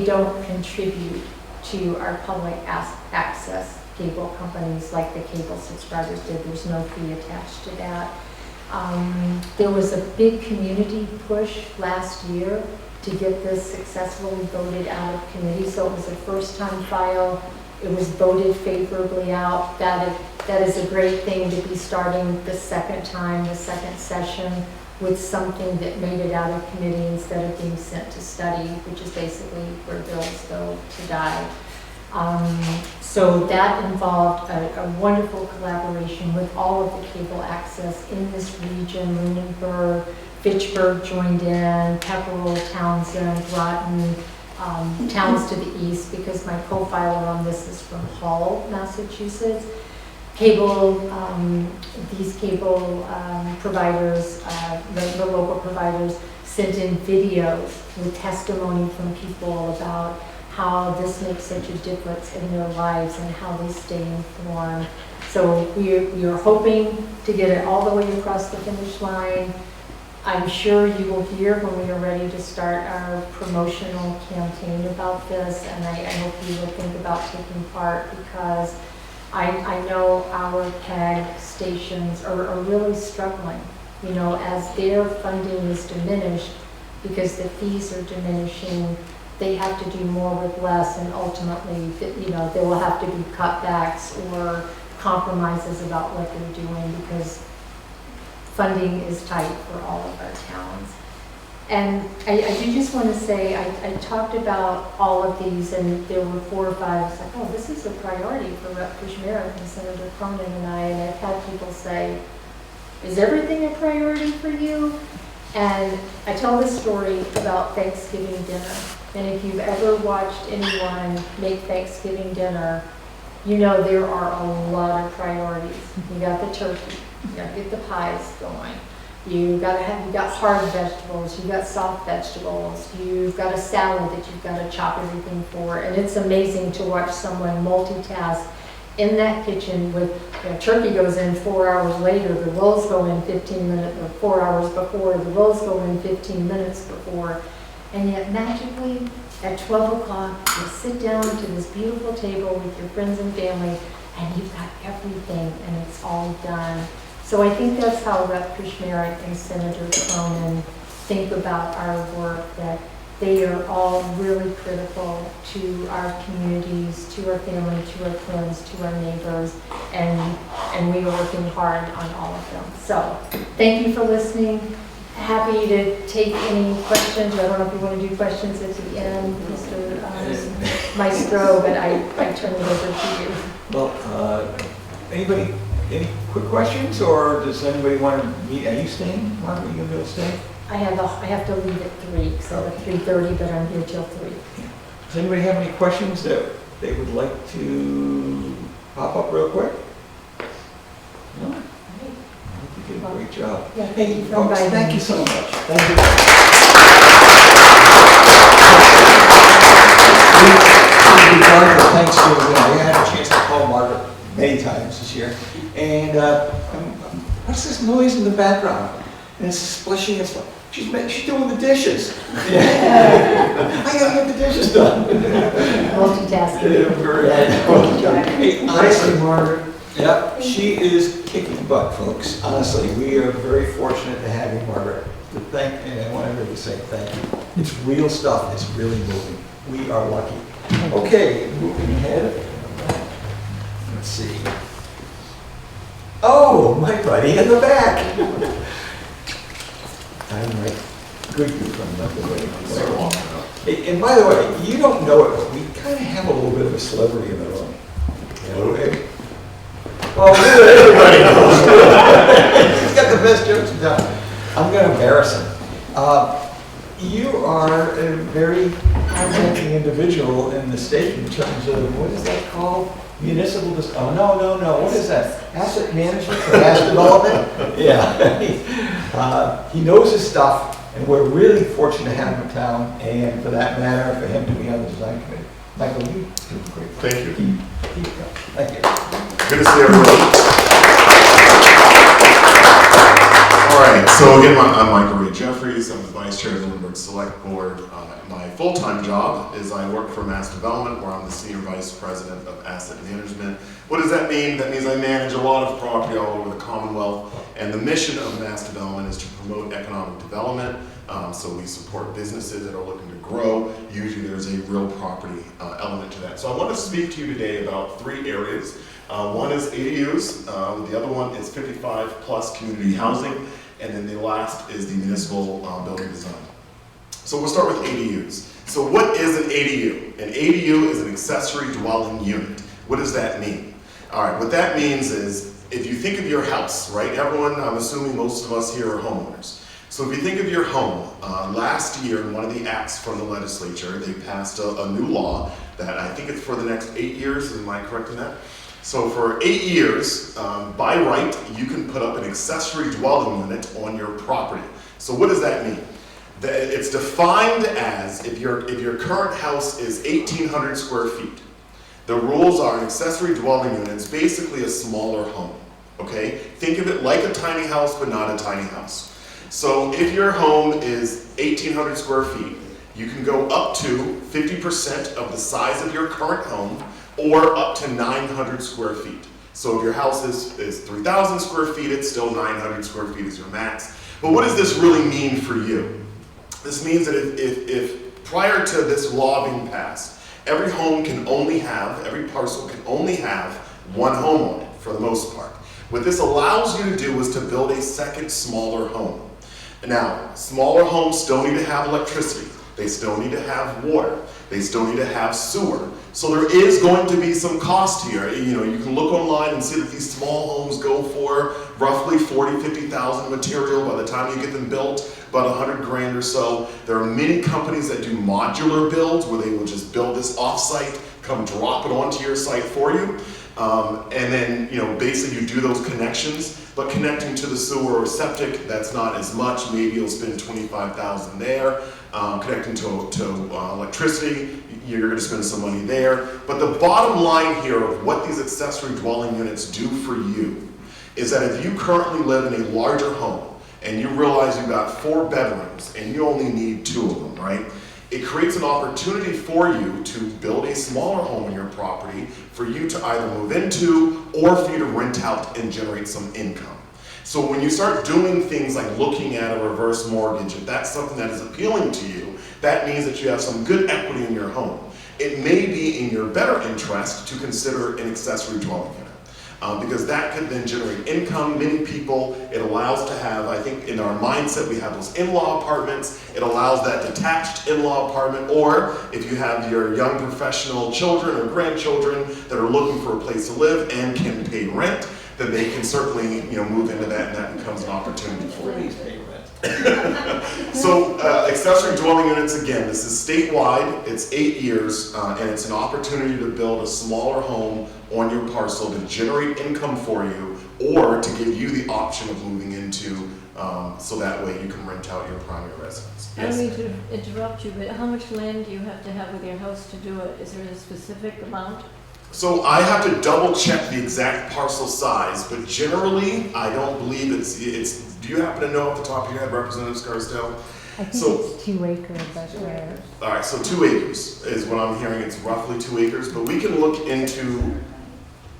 don't contribute to our public access cable companies like the cable subscribers did. There's no fee attached to that. There was a big community push last year to get this successfully voted out of committee, so it was a first-time file. It was voted favorably out. That is a great thing to be starting the second time, the second session, with something that made it out of committee instead of being sent to study, which is basically where bills go to die. So that involved a wonderful collaboration with all of the cable access in this region. Lunenburg, Fitchburg joined in, Pepperell, Townsend, Groton, towns to the east, because my co-filer on this is from Hull, Massachusetts. These cable providers, the local providers, sent in videos with testimony from people about how this makes such a difference in their lives and how they stay informed. So we are hoping to get it all the way across the finish line. I'm sure you will hear when we are ready to start our promotional campaign about this, and I hope you will think about taking part, because I know our CAG stations are really struggling, you know, as their funding is diminished because the fees are diminishing. They have to do more with less, and ultimately, you know, there will have to be cutbacks or compromises about what they're doing, because funding is tight for all of our towns. And I do just want to say, I talked about all of these, and there were 4 or 5. It's like, oh, this is a priority for Rep. Kushmerek and Senator Cronin and I. And I've had people say, is everything a priority for you? And I tell this story about Thanksgiving dinner. And if you've ever watched anyone make Thanksgiving dinner, you know there are a lot of priorities. You got the turkey, you got to get the pies going. You got hard vegetables, you got soft vegetables, you've got a salad that you've got to chop everything for, and it's amazing to watch someone multitask in that kitchen with, you know, turkey goes in 4 hours later, the rolls go in 15 minutes, or 4 hours before, the rolls go in 15 minutes before, and yet magically at 12 o'clock you sit down to this beautiful table with your friends and family, and you've got everything, and it's all done. So I think that's how Rep. Kushmerek and Senator Cronin think about our work, that they are all really critical to our communities, to our family, to our friends, to our neighbors, and we are working hard on all of them. So thank you for listening. Happy to take any questions. I don't know if you want to do questions at the end, Mr. Maestro, but I turn it over to you. Well, anybody? Any quick questions, or does anybody want to meet? Are you staying? Margaret, are you going to be able to stay? I have to leave at 3, so at 3:30, but I'm here till 3. Does anybody have any questions that they would like to pop up real quick? No? I think you did a great job. Yeah, Hey, thank you for folks, inviting thank me. you so much. Thank you. Thanks to, I had a chance to call Margaret many times this year. And what's this noise in the background? And it's splishing. It's like, she's doing the dishes. Yeah. I gotta get the dishes done. Multitasking. Hey, honestly, Margaret, yep, she is kicking butt, folks. Honestly, we are very fortunate to have you, Margaret. And I want everybody to say thank you. It's real stuff. It's really moving. We are lucky. Okay, moving ahead. Let's see. Oh, my buddy in the back. I'm right. Good you from the way. Hey, and by the way, you don't know it, but we kind of have a little bit of a celebrity in the room. Okay? Well, everybody knows. He's got the best jokes done. I'm going to embarrass him. You are a very high-ranking individual in the state in terms of, what is that called? Municipal, oh, no, what is that? Asset management or asset development? Yeah. He knows his stuff, and we're really fortunate to have him in town, and for that matter, for him to be on the design committee. Michael, you do great. Thank you. Keep going. Thank you. Good to see everyone. All right, so again, I'm Michael Reed Jeffries. I'm the Vice Chair of the Lunenburg Select Board. My full-time job is I work for Mass Development, where I'm the Senior Vice President of Asset Management. What does that mean? That means I manage a lot of property all over the Commonwealth, and the mission of Mass Development is to promote economic development. So we support businesses that are looking to grow. Usually there's a real property element to that. So I want to speak to you today about 3 areas. One is ADUs, the other one is 55 plus community housing, and then the last is the municipal building design. So we'll start with ADUs. So what is an ADU? An ADU is an accessory dwelling unit. What does that mean? All right, what that means is, if you think of your house, right? Everyone, I'm assuming most of us here are homeowners. So if you think of your home, last year in one of the acts from the legislature, they passed a new law that I think it's for the next 8 years, am I correct in that? So for 8 years, by right, you can put up an accessory dwelling unit on your property. So what does that mean? It's defined as if your current house is 1,800 square feet. The rules are an accessory dwelling unit is basically a smaller home, okay? Think of it like a tiny house, but not a tiny house. So if your home is 1,800 square feet, you can go up to 50% of the size of your current home, or up to 900 square feet. So if your house is 3,000 square feet, it's still 900 square feet is your max. But what does this really mean for you? This means that if prior to this law being passed, every parcel can only have one home on it, for the most part. What this allows you to do is to build a second, smaller home. Now, smaller homes still need to have electricity. They still need to have water. They still need to have sewer. So there is going to be some cost here. You can look online and see that these small homes go for roughly $40,000, $50,000 material by the time you get them built, about $100,000 or so. There are many companies that do modular builds where they will just build this off-site, come drop it onto your site for you. And then, basically you do those connections, but connecting to the sewer or septic, that's not as much. Maybe you'll spend $25,000 there. Connecting to electricity, you're going to spend some money there. But the bottom line here of what these accessory dwelling units do for you is that if you currently live in a larger home and you realize you've got 4 bedrooms and you only need 2 of them, right? It creates an opportunity for you to build a smaller home on your property for you to either move into or for you to rent out and generate some income. So when you start doing things like looking at a reverse mortgage, if that's something that is appealing to you, that means that you have some good equity in your home. It may be in your better interest to consider an accessory dwelling unit. Because that could then generate income. Many people, it allows to have, I think in our mindset, we have those in-law apartments. It allows that detached in-law apartment, or if you have your young professional children or grandchildren that are looking for a place to live and can pay rent, then they can certainly move into that, and that becomes an opportunity for you. Please pay rent. So accessory dwelling units, again, this is statewide, it's 8 years, and it's an opportunity to build a smaller home on your parcel to generate income for you, or to give you the option of moving into, so that way you can rent out your primary residence. I don't mean to interrupt you, but how much land do you have to have with your house to do it? Is there a specific amount? So I have to double check the exact parcel size, but generally, I don't believe it's, do you happen to know off the top of your head, Representative Scarsdale? I think So- it's 2 acres, but All right, so 2 acres is what I'm hearing. It's roughly 2 acres, but we can look into,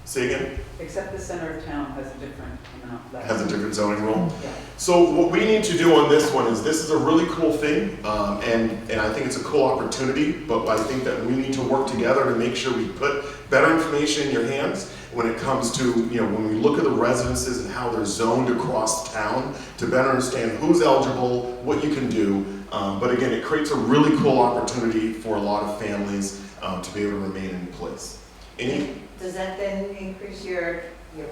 say again? Except the center of town has a different amount. Has a different zoning rule. Yeah. So what we need to do on this one is, this is a really cool thing, and I think it's a cool opportunity, but I think that we need to work together to make sure we put better information in your hands when it comes to, when we look at the residences and how they're zoned across town, to better understand who's eligible, what you can do. But again, it creates a really cool opportunity for a lot of families to be able to remain in place. Does that then increase your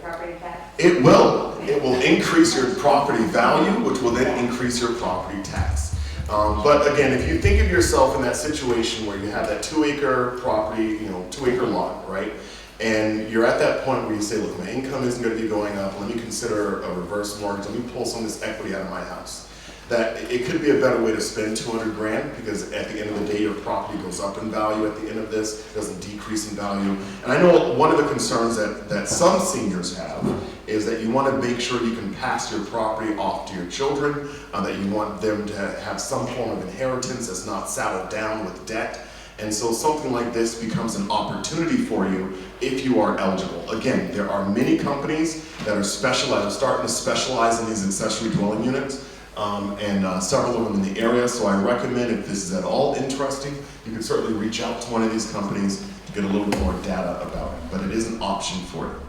property tax? It will. It will increase your property value, which will then increase your property tax. But again, if you think of yourself in that situation where you have that 2 acre property, 2 acre lot, right? And you're at that point where you say, look, my income isn't going to be going up. Let me consider a reverse mortgage. Let me pull some of this equity out of my house. That it could be a better way to spend $200,000, because at the end of the day, your property goes up in value at the end of this, it doesn't decrease in value. And I know one of the concerns that some seniors have is that you want to make sure you can pass your property off to your children, that you want them to have some form of inheritance that's not saddled down with debt. And so something like this becomes an opportunity for you if you are eligible. Again, there are many companies that are starting to specialize in these accessory dwelling units. And several of them in the area, so I recommend, if this is at all interesting, you can certainly reach out to one of these companies to get a little more data about it, but it is an option for you.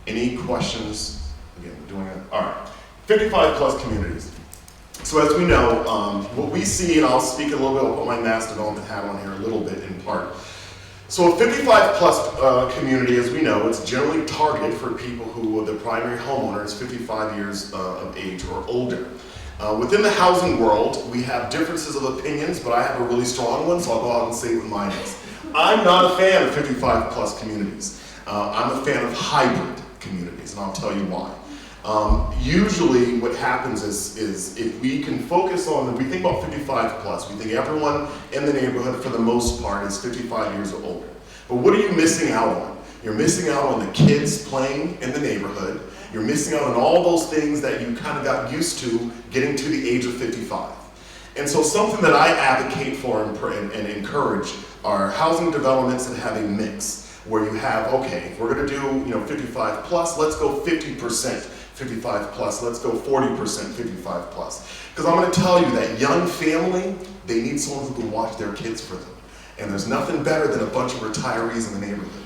Any questions? Again, we're doing it. All right, 55 plus communities. So as we know, what we see, and I'll speak a little bit, I'll put my mass development hat on here a little bit in part. So a 55 plus community, as we know, it's generally targeted for people who the primary homeowner is 55 years of age or older. Within the housing world, we have differences of opinions, but I have a really strong one, so I'll go out and say what mine is. I'm not a fan of 55 plus communities. I'm a fan of hybrid communities, and I'll tell you why. Usually what happens is if we can focus on, we think about 55 plus, we think everyone in the neighborhood for the most part is 55 years or older. But what are you missing out on? You're missing out on the kids playing in the neighborhood. You're missing out on all those things that you kind of got used to getting to the age of 55. And so something that I advocate for and encourage are housing developments that have a mix, where you have, okay, if we're gonna do 55 plus, let's go 50% 55 plus, let's go 40% 55 plus. Because I'm gonna tell you that young family, they need someone who can watch their kids for them. And there's nothing better than a bunch of retirees in the neighborhood.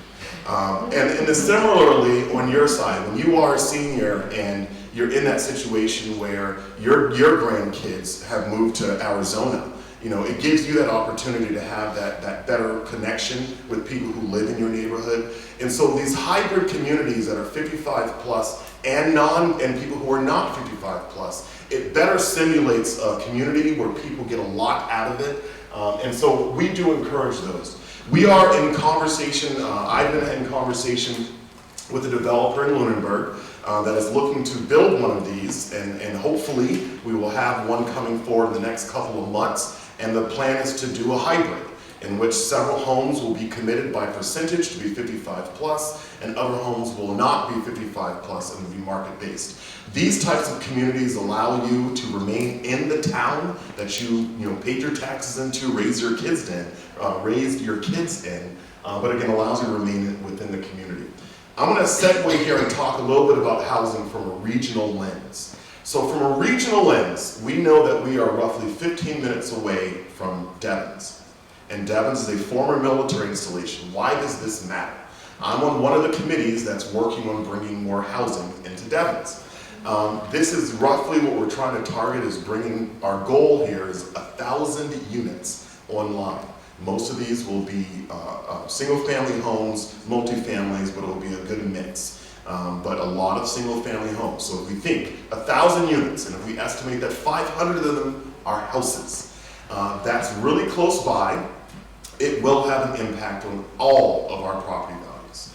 And then similarly, on your side, when you are a senior and you're in that situation where your grandkids have moved to Arizona, it gives you that opportunity to have that better connection with people who live in your neighborhood. And so these hybrid communities that are 55 plus and people who are not 55 plus, it better simulates a community where people get a lot out of it. And so we do encourage those. We are in conversation, I've been in conversation with a developer in Lunenburg that is looking to build one of these, and hopefully we will have one coming forward in the next couple of months. And the plan is to do a hybrid in which several homes will be committed by percentage to be 55 plus, and other homes will not be 55 plus and will be market based. These types of communities allow you to remain in the town that you paid your taxes into, raised your kids in, but again allows you to remain within the community. I'm going to segue here and talk a little bit about housing from a regional lens. So from a regional lens, we know that we are roughly 15 minutes away from Devens. And Devens is a former military installation. Why does this matter? I'm on one of the committees that's working on bringing more housing into Devens. This is roughly what we're trying to target, is bringing, our goal here is 1,000 units online. Most of these will be single-family homes, multi-families, but it will be a good mix. But a lot of single-family homes. So if we think 1,000 units, and if we estimate that 500 of them are houses, that's really close by. It will have an impact on all of our property values.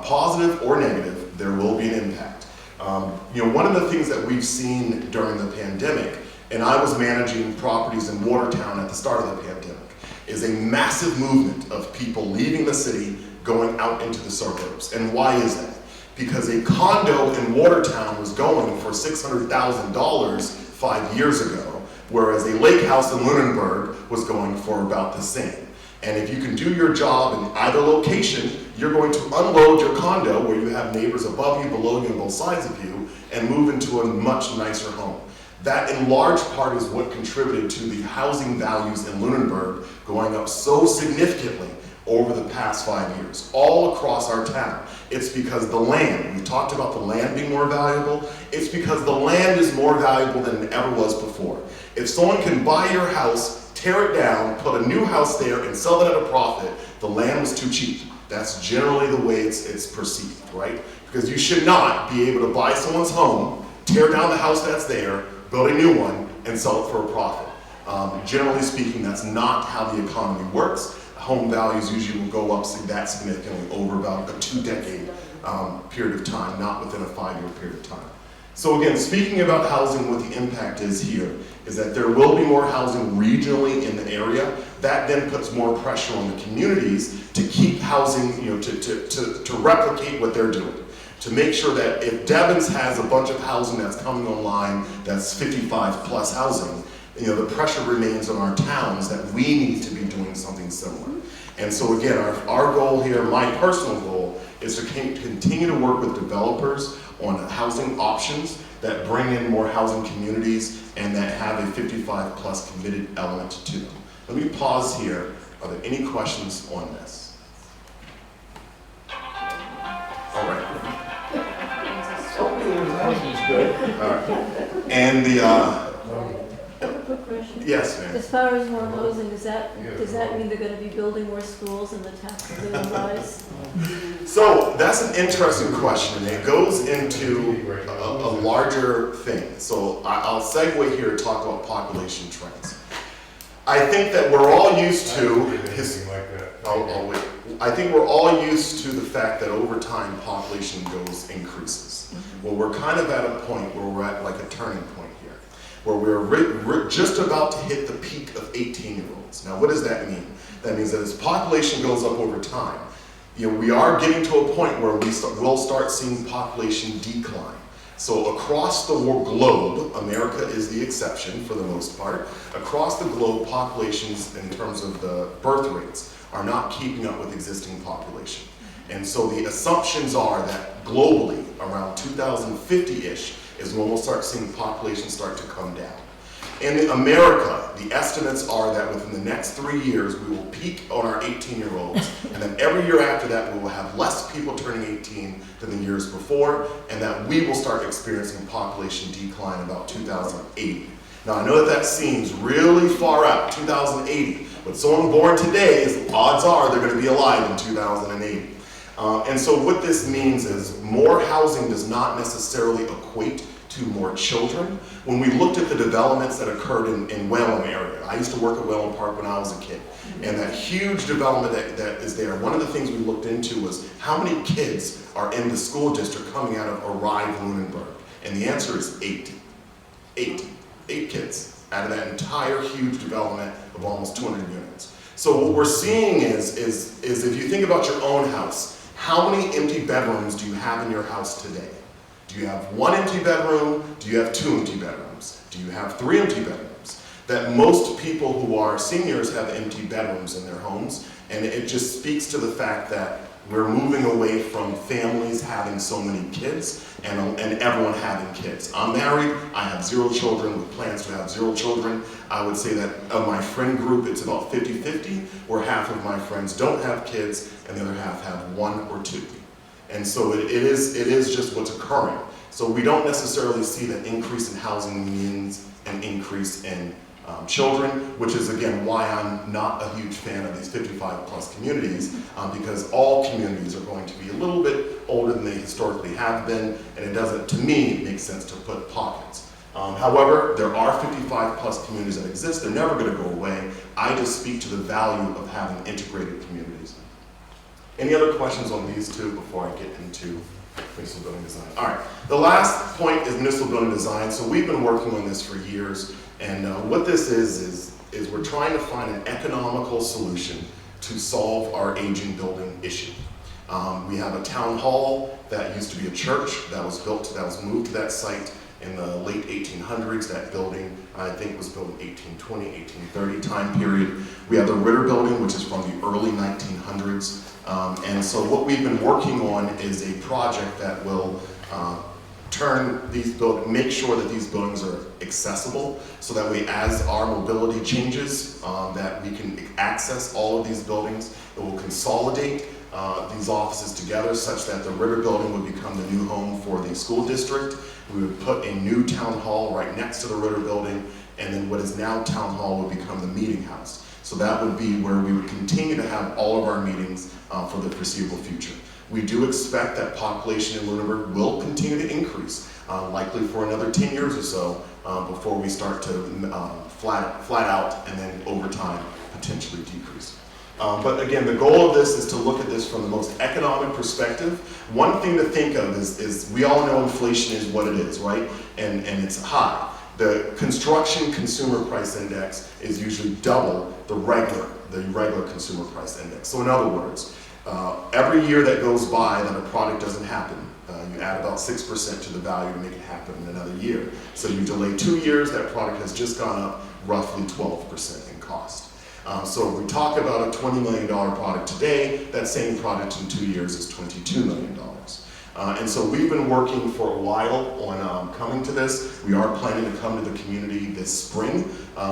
Positive or negative, there will be an impact. One of the things that we've seen during the pandemic, and I was managing properties in Watertown at the start of the pandemic, is a massive movement of people leaving the city, going out into the suburbs. And why is that? Because a condo in Watertown was going for $600,000 5 years ago, whereas a lake house in Lunenburg was going for about the same. And if you can do your job in either location, you're going to unload your condo where you have neighbors above you, below you, and both sides of you, and move into a much nicer home. That in large part is what contributed to the housing values in Lunenburg going up so significantly over the past 5 years, all across our town. It's because the land, we talked about the land being more valuable, it's because the land is more valuable than it ever was before. If someone can buy your house, tear it down, put a new house there, and sell it at a profit, the land was too cheap. That's generally the way it's perceived, right? Because you should not be able to buy someone's home, tear down the house that's there, build a new one, and sell it for a profit. Generally speaking, that's not how the economy works. Home values usually will go up that significantly over about a 2-decade period of time, not within a 5-year period of time. So again, speaking about housing, what the impact is here is that there will be more housing regionally in the area. That then puts more pressure on the communities to keep housing, to replicate what they're doing. To make sure that if Devens has a bunch of housing that's coming online that's 55 plus housing, the pressure remains on our towns that we need to be doing something similar. And so again, our goal here, my personal goal, is to continue to work with developers on housing options that bring in more housing communities and that have a 55 plus committed element to them. Let me pause here. Are there any questions on this? All right. All right. And Quick question. yes, ma'am. As far as more housing, does that mean they're gonna be building more schools and the taxes are gonna rise? So that's an interesting question, and it goes into a larger thing. So I'll segue here to talk about population trends. I think that we're all used to Anything like that. Oh, wait. I think we're all used to the fact that over time population increases. Well, we're kind of at a point where we're at like a turning point here, where we're just about to hit the peak of 18-year-olds. Now, what does that mean? That means that as population goes up over time, we are getting to a point where we'll start seeing population decline. So across the globe, America is the exception for the most part. Across the globe, populations in terms of the birth rates are not keeping up with existing population. And so the assumptions are that globally, around 2050-ish, is when we'll start seeing population start to come down. In America, the estimates are that within the next 3 years, we will peak on our 18-year-olds, and then every year after that, we will have less people turning 18 than the years before, and that we will start experiencing population decline about 2080. Now, I know that seems really far out, 2080, but someone born today, odds are they're going to be alive in 2080. And so what this means is more housing does not necessarily equate to more children. When we looked at the developments that occurred in Whalen area, I used to work at Whalen Park when I was a kid, and that huge development that is there, one of the things we looked into was how many kids are in the school district coming out of Arrive Lunenburg, and the answer is 8. 8 kids out of that entire huge development of almost 200 units. So what we're seeing is if you think about your own house, how many empty bedrooms do you have in your house today? Do you have 1 empty bedroom? Do you have 2 empty bedrooms? Do you have 3 empty bedrooms? That most people who are seniors have empty bedrooms in their homes, and it just speaks to the fact that we're moving away from families having so many kids and everyone having kids. I'm married, I have 0 children with plans to have 0 children. I would say that of my friend group, it's about 50-50, where half of my friends don't have kids and the other half have 1 or 2. And so it is just what's occurring. So we don't necessarily see the increase in housing means an increase in children, which is again why I'm not a huge fan of these 55+ communities, because all communities are going to be a little bit older than they historically have been, and it doesn't, to me, make sense to put pockets. However, there are 55+ communities that exist. They're never going to go away. I just speak to the value of having integrated communities. Any other questions on these two before I get into municipal building design? All right, the last point is municipal building design. So we've been working on this for years, and what this is we're trying to find an economical solution to solve our aging building issue. We have a town hall that used to be a church that was moved to that site in the late 1800s. That building, I think, was built in 1820, 1830 time period. We have the Ritter building, which is from the early 1900s. And so what we've been working on is a project that will make sure that these buildings are accessible, so that way as our mobility changes, that we can access all of these buildings. It will consolidate these offices together such that the Ritter building would become the new home for the school district. We would put a new town hall right next to the Ritter building, and then what is now town hall would become the meeting house. So that would be where we would continue to have all of our meetings for the foreseeable future. We do expect that population in Lunenburg will continue to increase, likely for another 10 years or so, before we start to flat out and then over time potentially decrease. But again, the goal of this is to look at this from the most economic perspective. One thing to think of is we all know inflation is what it is, right? And it's high. The construction consumer price index is usually double the regular consumer price index. So in other words, every year that goes by that a product doesn't happen, you add about 6% to the value to make it happen in another year. So you delay 2 years, that product has just gone up roughly 12% in cost. So if we talk about a $20 million product today, that same product in 2 years is $22 million. And so we've been working for a while on coming to this. We are planning to come to the community this spring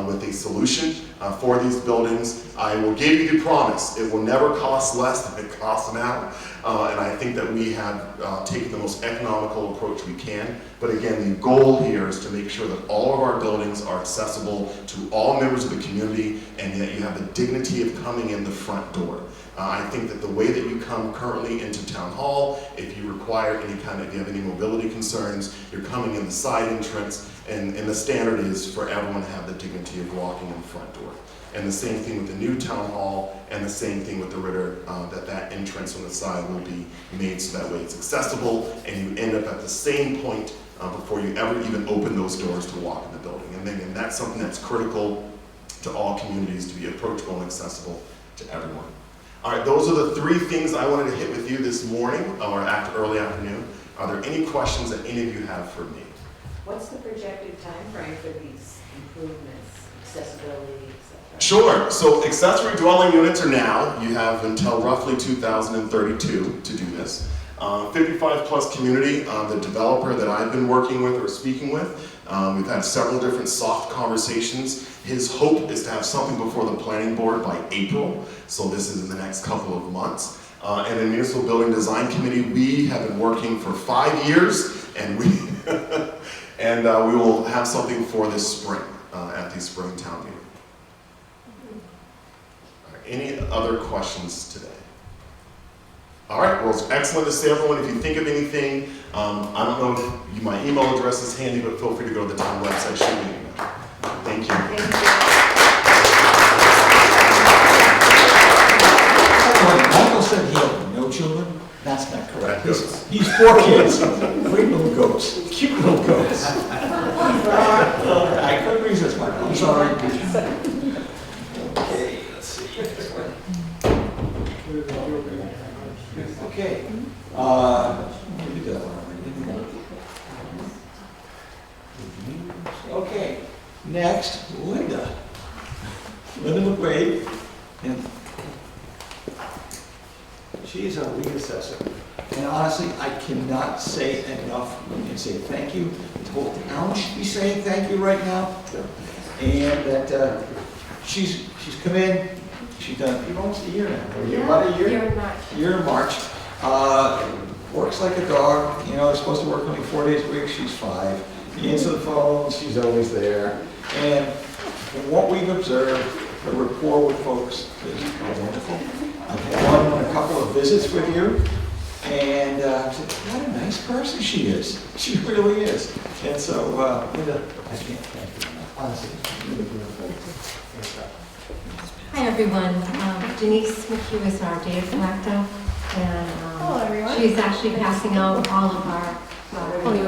with a solution for these buildings. I will give you the promise, it will never cost less than it costs now. And I think that we have taken the most economical approach we can. But again, the goal here is to make sure that all of our buildings are accessible to all members of the community, and that you have the dignity of coming in the front door. I think that the way that you come currently into Town Hall, if you require if you have any mobility concerns, you're coming in the side entrance, and the standard is for everyone to have the dignity of walking in the front door. And the same thing with the new Town Hall, and the same thing with the Ritter, that entrance on the side will be made so that way it's accessible, and you end up at the same point before you ever even open those doors to walk in the building. And again, that's something that's critical to all communities, to be approachable and accessible to everyone. All right, those are the 3 things I wanted to hit with you this morning, or early afternoon. Are there any questions that any of you have for me? What's the projected time frame for these improvements, accessibility, etc.? Sure. So accessory dwelling units are now, you have until roughly 2032 to do this. 55 plus community, the developer that I've been working with or speaking with, we've had several different soft conversations. His hope is to have something before the planning board by April, so this is in the next couple of months. And in Municipal Building Design Committee, we have been working for 5 years, and we we will have something for this spring at the spring town meeting. All right, any other questions today? All right, well, it's excellent to see everyone. If you think of anything, I don't know if my email address is handy, but feel free to go to the town website, shoot me an email. Thank you. Michael said he had no children. That's not correct. Goats. He's 4 kids. Great little goats. Cute little goats. I couldn't resist, Michael. I'm sorry. Okay, let's see. This one. Okay. We did that one already. Okay. Next, Linda. Linda McQuaid. And she is our lead assessor. And honestly, I cannot say enough and say thank you. The whole town should be saying thank you right now. And that she's come in, she's done almost a year now. About a year? Year in March. Year in March. Works like a dog. You know, is supposed to work only 4 days a week. She's 5. You answer the phone, she's always there. And from what we've observed, her rapport with folks is wonderful. I've had a couple of visits with you, and I said, what a nice person she is. She really is. And so, Linda, I can't thank you enough. Honestly, really beautiful. Hi, everyone. Denise McHugh is our data collector, and Hello, everyone. she's actually passing out all of our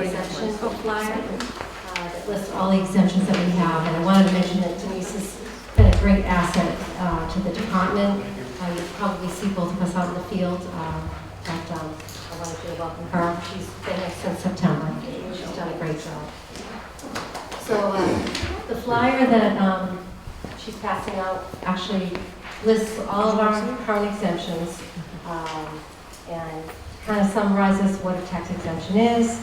exemption flyer that lists all the exemptions that we have. And I wanted to mention that Denise has been a great asset to the department. You probably see both of us out in the field, but I wanted to welcome her. She's been here since September. She's done a great job. So the flyer that she's passing out actually lists all of our current exemptions and kind of summarizes what a tax exemption is,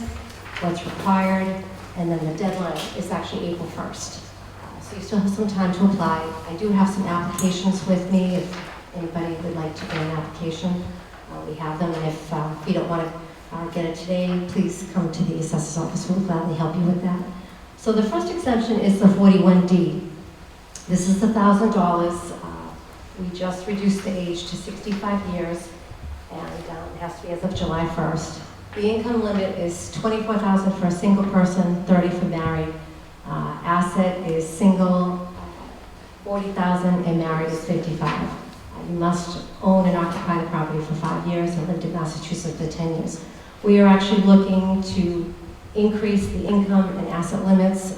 what's required, and then the deadline is actually April 1st. So you still have some time to apply. I do have some applications with me if anybody would like to get an application. We have them, and if you don't want to get it today, please come to the assessor's office. We'll gladly help you with that. So the first exemption is the 41D. This is $1,000. We just reduced the age to 65 years, and it has to be as of July 1st. The income limit is $24,000 for a single person, $30,000 for married. Asset is single, $40,000, and married is $55,000. You must own and occupy the property for 5 years and lived in Massachusetts for 10 years. We are actually looking to increase the income and asset limits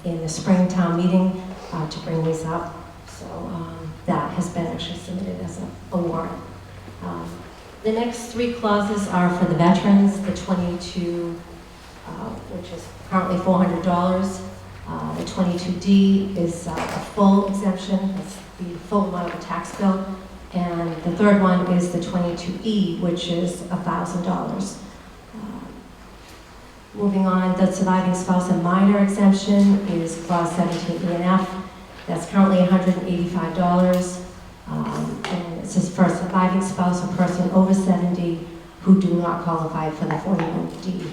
in the spring town meeting to bring these up. So that has been actually submitted as a warrant. The next 3 clauses are for the veterans, the 22, which is currently $400. The 22D is a full exemption. It's the full amount of the tax bill. And the third one is the 22E, which is $1,000. Moving on, the surviving spouse and minor exemption is clause 17E and F. That's currently $185. And it says for a surviving spouse or person over 70 who do not qualify for the 41D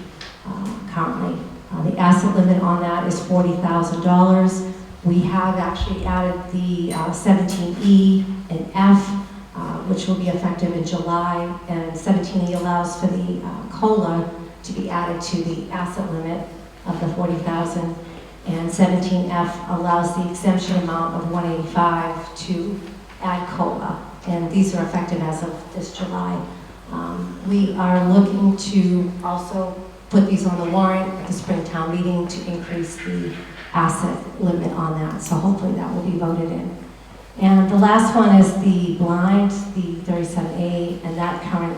currently. The asset limit on that is $40,000. We have actually added the 17E and F. which will be effective in July, and 17E allows for the COLA to be added to the asset limit of the 40,000, and 17F allows the exemption amount of 185 to add COLA, and these are effective as of this July. We are looking to also put these on the warrant at the spring town meeting to increase the asset limit on that, so hopefully that will be voted in. And the last one is the blind, the 37A, and that current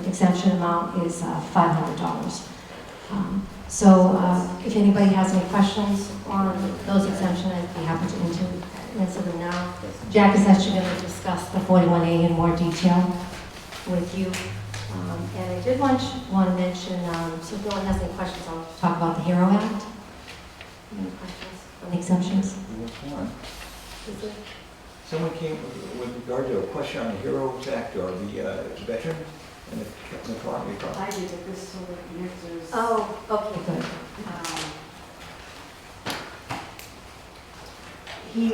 exemption amount is $500. If anybody has any questions on those exemptions, I'd be happy to answer them now. Jack is actually going to discuss the 41A in more detail with you. And I did want to mention, so if no one has any questions, I'll talk about the HERO Act. Any questions on the exemptions? Is it? Someone came with regard to a question on the HEROES Act or the veteran and the economy. I did it, this so that the answers. Oh, okay, good. He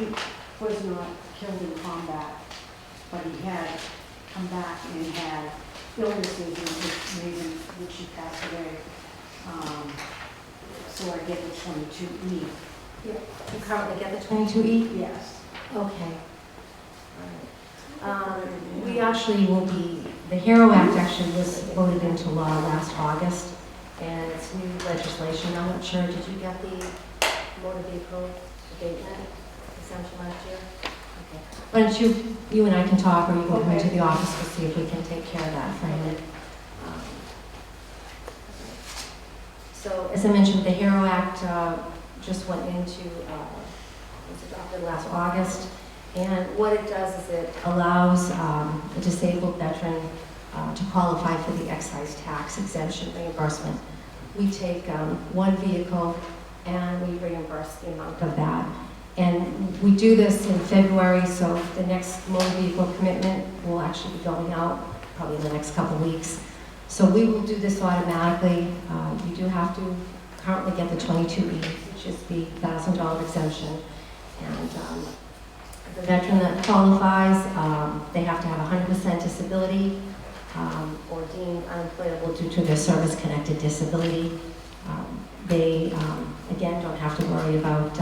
was not killed in combat, but he had come back and had illnesses and reasons which he passed away. So I get the 22E. You currently get the 22E? Yes. Okay. We actually will be, the HERO Act actually was voted into law last August, and it's new legislation. I'm not sure, did you get the motor vehicle abatement exemption last year? Okay. Why don't you and I can talk, or you can come into the office to see if we can take care of that for him. So, as I mentioned, the HERO Act just went into, was adopted last August. And what it does is it allows a disabled veteran to qualify for the excise tax exemption reimbursement. We take one vehicle and we reimburse the amount of that. And we do this in February, so the next motor vehicle commitment will actually be going out probably in the next couple of weeks. So we will do this automatically. You do have to currently get the 22E, which is the $1,000 exemption. And the veteran that qualifies, they have to have 100% disability or deemed unemployable due to their service-connected disability. They, again, don't have to worry about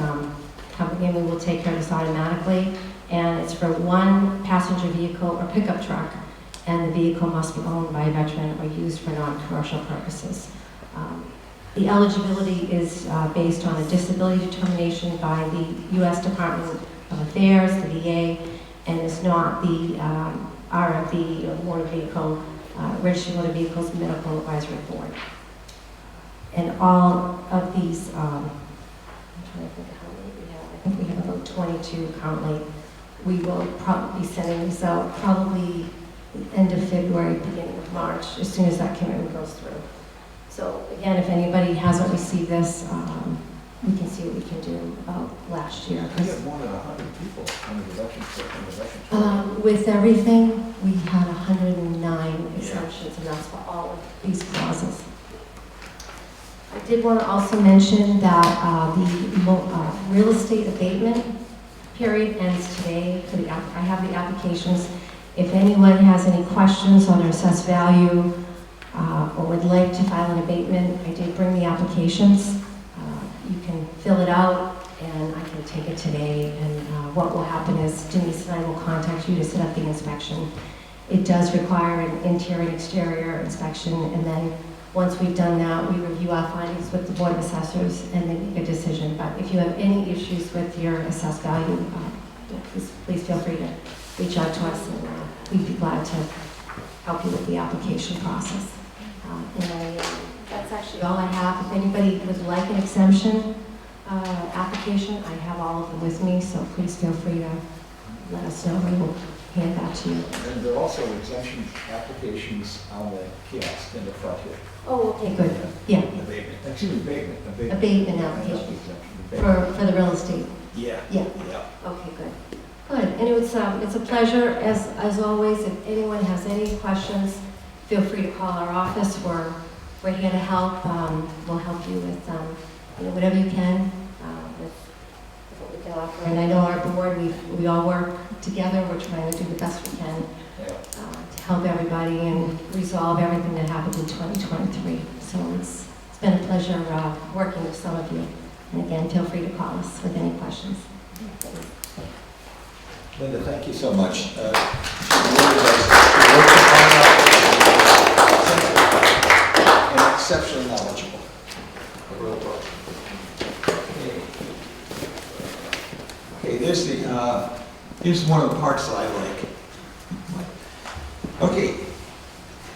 coming in. We will take care of this automatically. And it's for one passenger vehicle or pickup truck, and the vehicle must be owned by a veteran or used for non-commercial purposes. The eligibility is based on a disability determination by the U.S. Department of Affairs, the VA, and is not the RFV, or Motor Vehicle, Registered Motor Vehicles Medical Advisory Board. And all of these, I'm trying to think how many we have. I think we have about 22 currently. We will probably be sending these out probably the end of February, beginning of March, as soon as that commitment goes through. So again, if anybody hasn't received this, we can see what we can do about last year. We have more than 100 people under the veterans. With everything, we had 109 exemptions, and that's for all of these clauses. I did want to also mention that the real estate abatement period ends today. I have the applications. If anyone has any questions on their assessed value or would like to file an abatement, I did bring the applications. You can fill it out, and I can take it today. And what will happen is Denise and I will contact you to set up the inspection. It does require an interior and exterior inspection, and then once we've done that, we review our findings with the Board of Assessors and then make a decision. But if you have any issues with your assessed value, please feel free to reach out to us, and we'd be glad to help you with the application process. That's actually all I have. If anybody would like an exemption application, I have all of them with me, so please feel free to let us know, and we'll hand that to you. And there are also exemption applications on the kiosk in the front here. Oh, okay, good. Yeah, Abatement, excuse me, abatement. abatement application for the real estate. Yeah. Yeah. Okay, good. Good, and it's a pleasure, as always. If anyone has any questions, feel free to call our office. We're here to help. We'll help you with whatever you can with what we offer. And I know our board, we all work together. We're trying to do the best we can to help everybody and resolve everything that happened in 2023. So it's been a pleasure working with some of you. And again, feel free to call us with any questions. Linda, thank you so much. And exceptionally knowledgeable. A real pro. Okay, here's one of the parts that I like. Okay,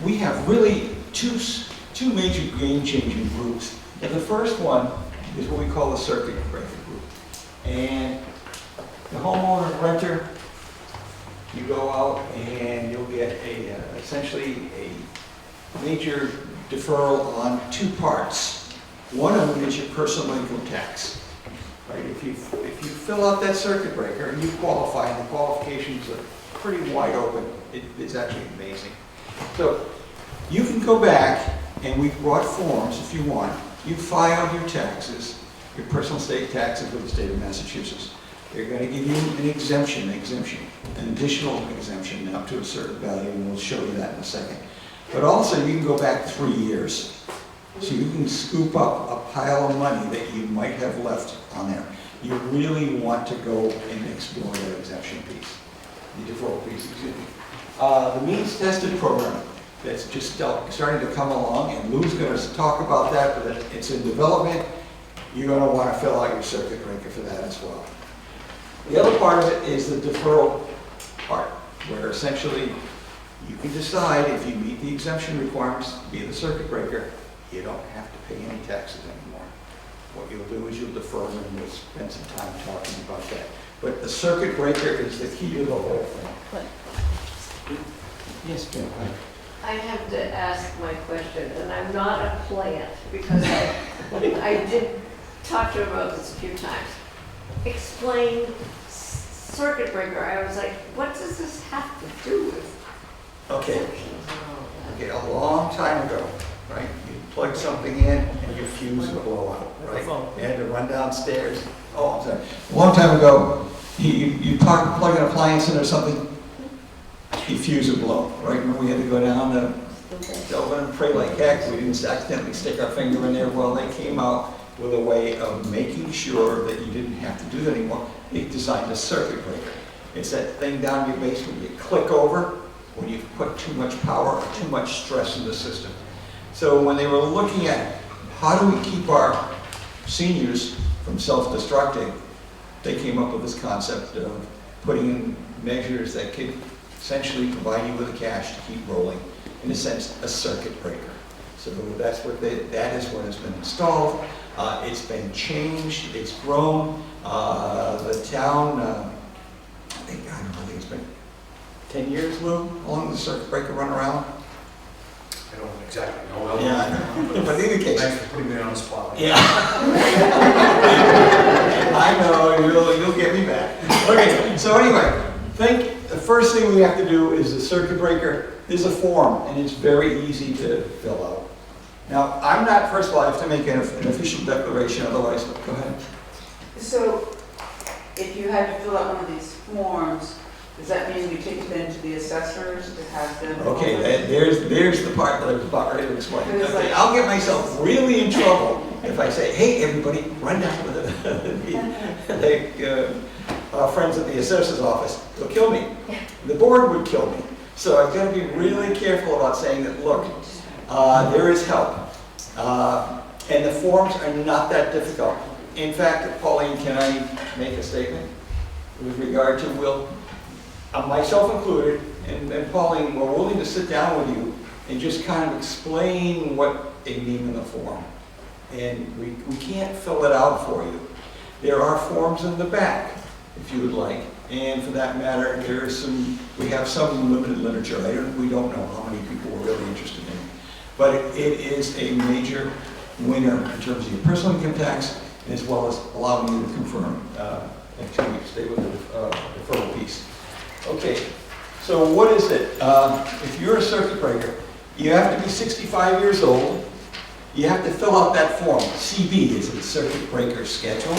we have really two major game-changing groups. And the first one is what we call the circuit breaker group. And the homeowner renter, you go out and you'll get essentially a major deferral on two parts. One of them is your personal income tax. Right? If you fill out that circuit breaker and you qualify, and the qualifications are pretty wide open, it's actually amazing. So you can go back, and we've brought forms if you want. You file your taxes, your personal state taxes with the state of Massachusetts. They're going to give you an exemption, an additional exemption up to a certain value, and we'll show you that in a second. But also, you can go back 3 years. So you can scoop up a pile of money that you might have left on there. You really want to go and explore that exemption piece, the deferral piece, excuse me. The means tested program that's just starting to come along, and Lou's going to talk about that, but it's in development. You're going to want to fill out your circuit breaker for that as well. The other part of it is the deferral part, where essentially you can decide if you meet the exemption requirements via the circuit breaker, you don't have to pay any taxes anymore. What you'll do is you'll defer them, and we'll spend some time talking about that. But the circuit breaker is the key to the whole thing. Yes, Jim. I have to ask my question, and I'm not a plant, because I did talk to him about this a few times. Explain circuit breaker. I was like, what does this have to do with Okay. exceptions and all that? Okay, a long time ago, right? You plug something in and your fuse would blow out, right? You had to run downstairs. Oh, I'm sorry. A long time ago, you plug an appliance in or something, your fuse would blow, right? Remember we had to go down to open and pray like heck. We didn't accidentally stick our finger in there. Well, they came out with a way of making sure that you didn't have to do that anymore. They designed a circuit breaker. It's that thing down in your basement you click over when you put too much power or too much stress in the system. So when they were looking at how do we keep our seniors from self-destructing, they came up with this concept of putting in measures that could essentially provide you with the cash to keep rolling. In a sense, a circuit breaker. So that's what that is what has been installed. It's been changed, it's grown. The town, I think it's been 10 years, Lou, how long does the circuit breaker run around? I don't exactly know. Yeah, I know. But in any case. Thanks for putting me on the spot. Yeah. I know, you'll get me back. Okay, so anyway, the first thing we have to do is the circuit breaker. There's a form, and it's very easy to fill out. Now, first of all, I have to make an official declaration, otherwise, go ahead. So, if you had to fill out one of these forms, does that mean you take it then to the assessors to have them? Okay, there's the part that I was about ready to explain. It was Okay, like- I'll get myself really in trouble if I say, hey, everybody, run down to the friends at the assessor's office. They'll kill me. The board would kill me. So I've got to be really careful about saying that, look, there is help. And the forms are not that difficult. In fact, Pauline, can I make a statement with regard to myself included, and Pauline, we're willing to sit down with you and just kind of explain what they mean in the form. And we can't fill it out for you. There are forms in the back, if you would like. And for that matter, we have some limited literature. We don't know how many people were really interested in it. But it is a major winner in terms of your personal income tax, as well as allowing you to confirm in 2 weeks. Stay with the deferral piece. Okay, so what is it? If you're a circuit breaker, you have to be 65 years old. You have to fill out that form. CB is a circuit breaker schedule.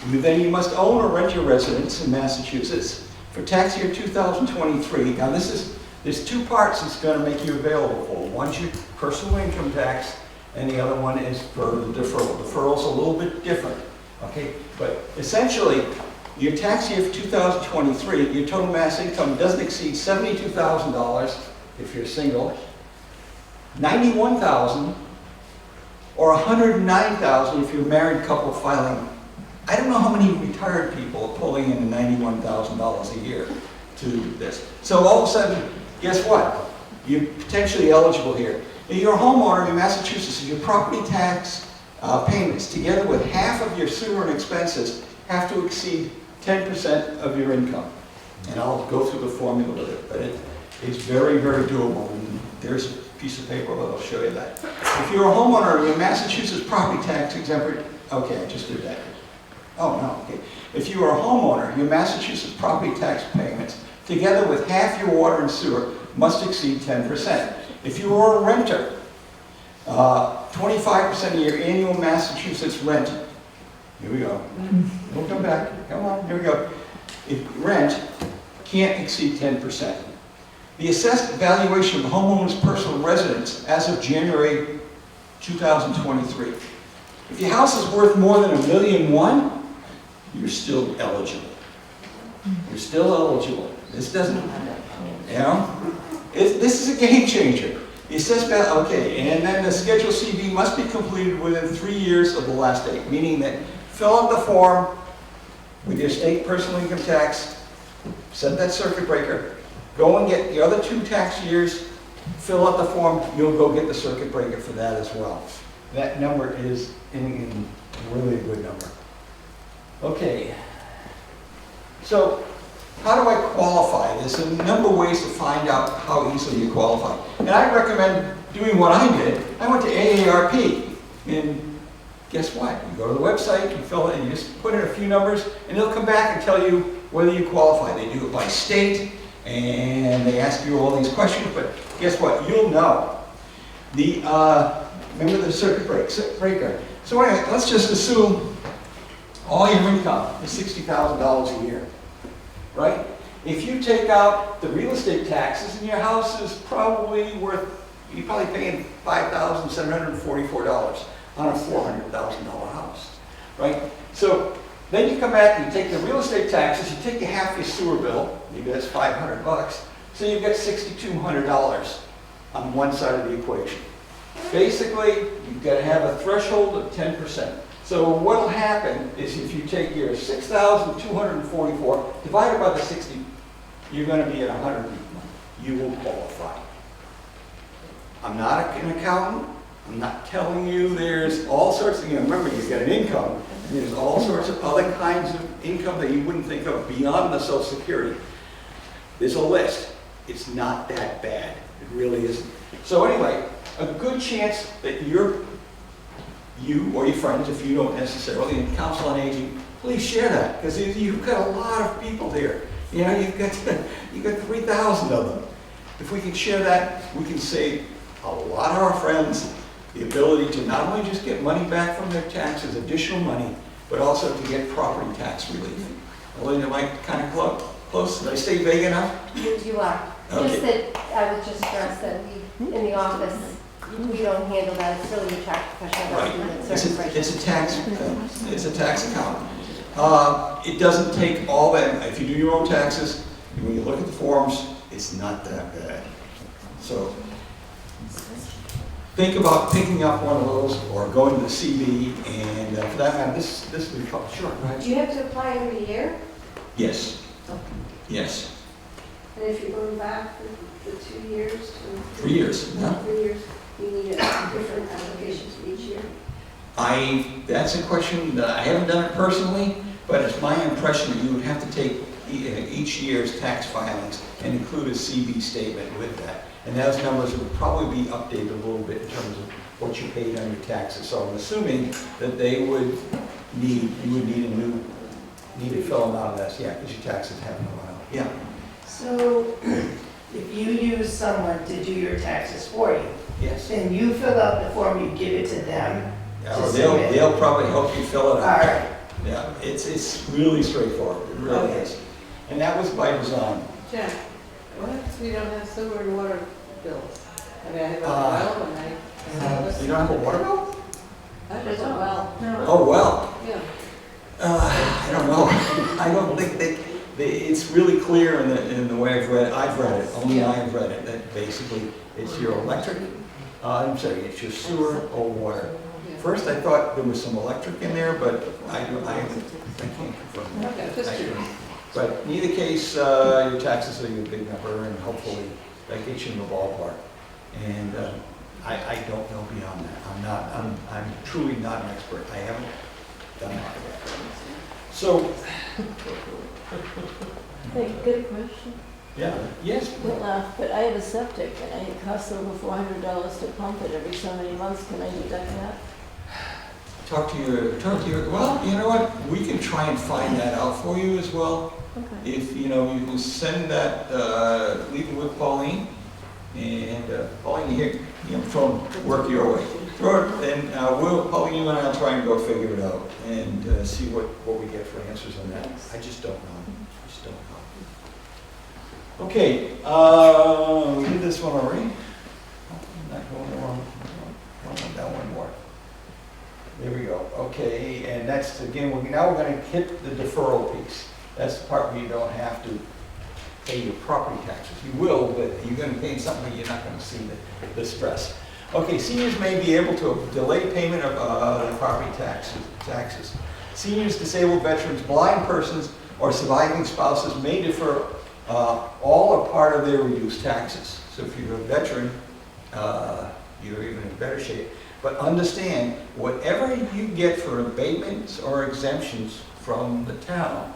Then you must own or rent your residence in Massachusetts for tax year 2023. Now there's two parts it's going to make you available for. One's your personal income tax, and the other one is for the deferral. Deferral's a little bit different, okay? But essentially, your tax year for 2023, your total mass income doesn't exceed $72,000 if you're single, $91,000, or $109,000 if you're a married couple filing. I don't know how many retired people are pulling in $91,000 a year to this. So all of a sudden, guess what? You're potentially eligible here. If you're a homeowner in Massachusetts, your property tax payments, together with half of your sewer and expenses, have to exceed 10% of your income. And I'll go through the formula with it, but it's very, very doable. And there's a piece of paper that'll show you that. If you're a homeowner in Massachusetts property tax exempt, okay, I just did that. Oh, no, okay. If you are a homeowner, your Massachusetts property tax payments, together with half your water and sewer, must exceed 10%. If you are a renter, 25% of your annual Massachusetts rent, here we go. We'll come back, come on, here we go. If rent can't exceed 10%. The assessed valuation of the homeowner's personal residence as of January 2023. If your house is worth more than $1.1 million, you're still eligible. You're still eligible. This doesn't, you know, this is a game changer. The assessed value, okay, and then the Schedule CB must be completed within 3 years of the last date, meaning that fill out the form with your state personal income tax, set that circuit breaker, go and get the other 2 tax years, fill out the form, you'll go get the circuit breaker for that as well. That number is in really a good number. Okay, so how do I qualify? There's a number of ways to find out how easily you qualify. And I recommend doing what I did. I went to AARP, and guess what? You go to the website, you fill it, and you just put in a few numbers, and they'll come back and tell you whether you qualify. They do it by state, and they ask you all these questions, but guess what? You'll know. Remember the circuit breaker. So anyway, let's just assume all your income is $60,000 a year, right? If you take out the real estate taxes, and your house is probably worth, you're probably paying $5,744 on a $400,000 house, right? So then you come back and you take the real estate taxes, you take half your sewer bill, maybe that's $500, so you've got $6,200 on one side of the equation. Basically, you've got to have a threshold of 10%. So what will happen is if you take your 6,244 divided by the 60, you're going to be at 100. You will qualify. I'm not an accountant. I'm not telling you there's all sorts of, remember you've got an income, and there's all sorts of other kinds of income that you wouldn't think of beyond the Social Security. There's a list. It's not that bad. It really isn't. So anyway, a good chance that you or your friends, if you don't necessarily, in Council on Aging, please share that, because you've got a lot of people there. You know, you've got 3,000 of them. If we can share that, we can save a lot of our friends the ability to not only just get money back from their taxes, additional money, but also to get property tax relief. Elaine, am I kind of close? Did I stay vague enough? You are. Okay. Just that I would just stress that we, in the office, we don't handle that. It's really a tax professional. Right. It's a tax account. It doesn't take all that. If you do your own taxes, when you look at the forms, it's not that bad. So think about picking up one of those or going to the CB, and for that matter, this will be called. Sure, right? Do you have to apply every year? Yes. Yes. And if you're going back for 2 years? 3 years. Yeah. 3 years, you need a different application for each year? That's a question that I haven't done it personally, but it's my impression that you would have to take each year's tax filings and include a CB statement with that. And those numbers would probably be updated a little bit in terms of what you paid on your taxes. So I'm assuming that you would need to fill them out of this, yeah, because your taxes haven't gone out. Yeah. So if you use someone to do your taxes for you, Yes. then you fill out the form, you give it to them. They'll probably help you fill it All out. right. Yeah, it's It's really straightforward, it really Okay. is. And that was by design. Jack, what if we don't have sewer and water bills? I mean, I have a Uh, well and I. You don't have a water bill? That is a well. Oh, well. Yeah. I don't know. I don't think it's really clear in the way I've read it, only I've read it, that basically it's your electric, I'm sorry, it's your sewer or water. First, I thought there was some electric in there, but I can't confirm that. Okay, just curious. But in either case, your taxes are your big number, and hopefully that gets you in the ballpark. And I don't know beyond that. I'm truly not an expert. I haven't done that yet. So, Hey, good question. yeah, yes, Don't laugh, but I have a septic and it costs over $400 to pump it every so many months. Can I deduct that? talk to your, well, you know what? We can try and find that out for you as well. Okay. If, you know, you can send that, leave it with Pauline, and Pauline, here, you know, throw work your way. Throw it, and Pauline, you and I'll try and go figure it out, and see what we get for answers on that. I just don't know. I just don't know. Okay, we did this one already. I'm not going wrong. That one more. There we go. Okay, and that's, again, now we're going to hit the deferral piece. That's the part where you don't have to pay your property taxes. You will, but you're going to pay something you're not going to see the stress. Okay, seniors may be able to delay payment of their property taxes. Seniors, disabled veterans, blind persons, or surviving spouses may defer all or part of their reduced taxes. So if you're a veteran, you're even in better shape. But understand, whatever you get for abatements or exemptions from the town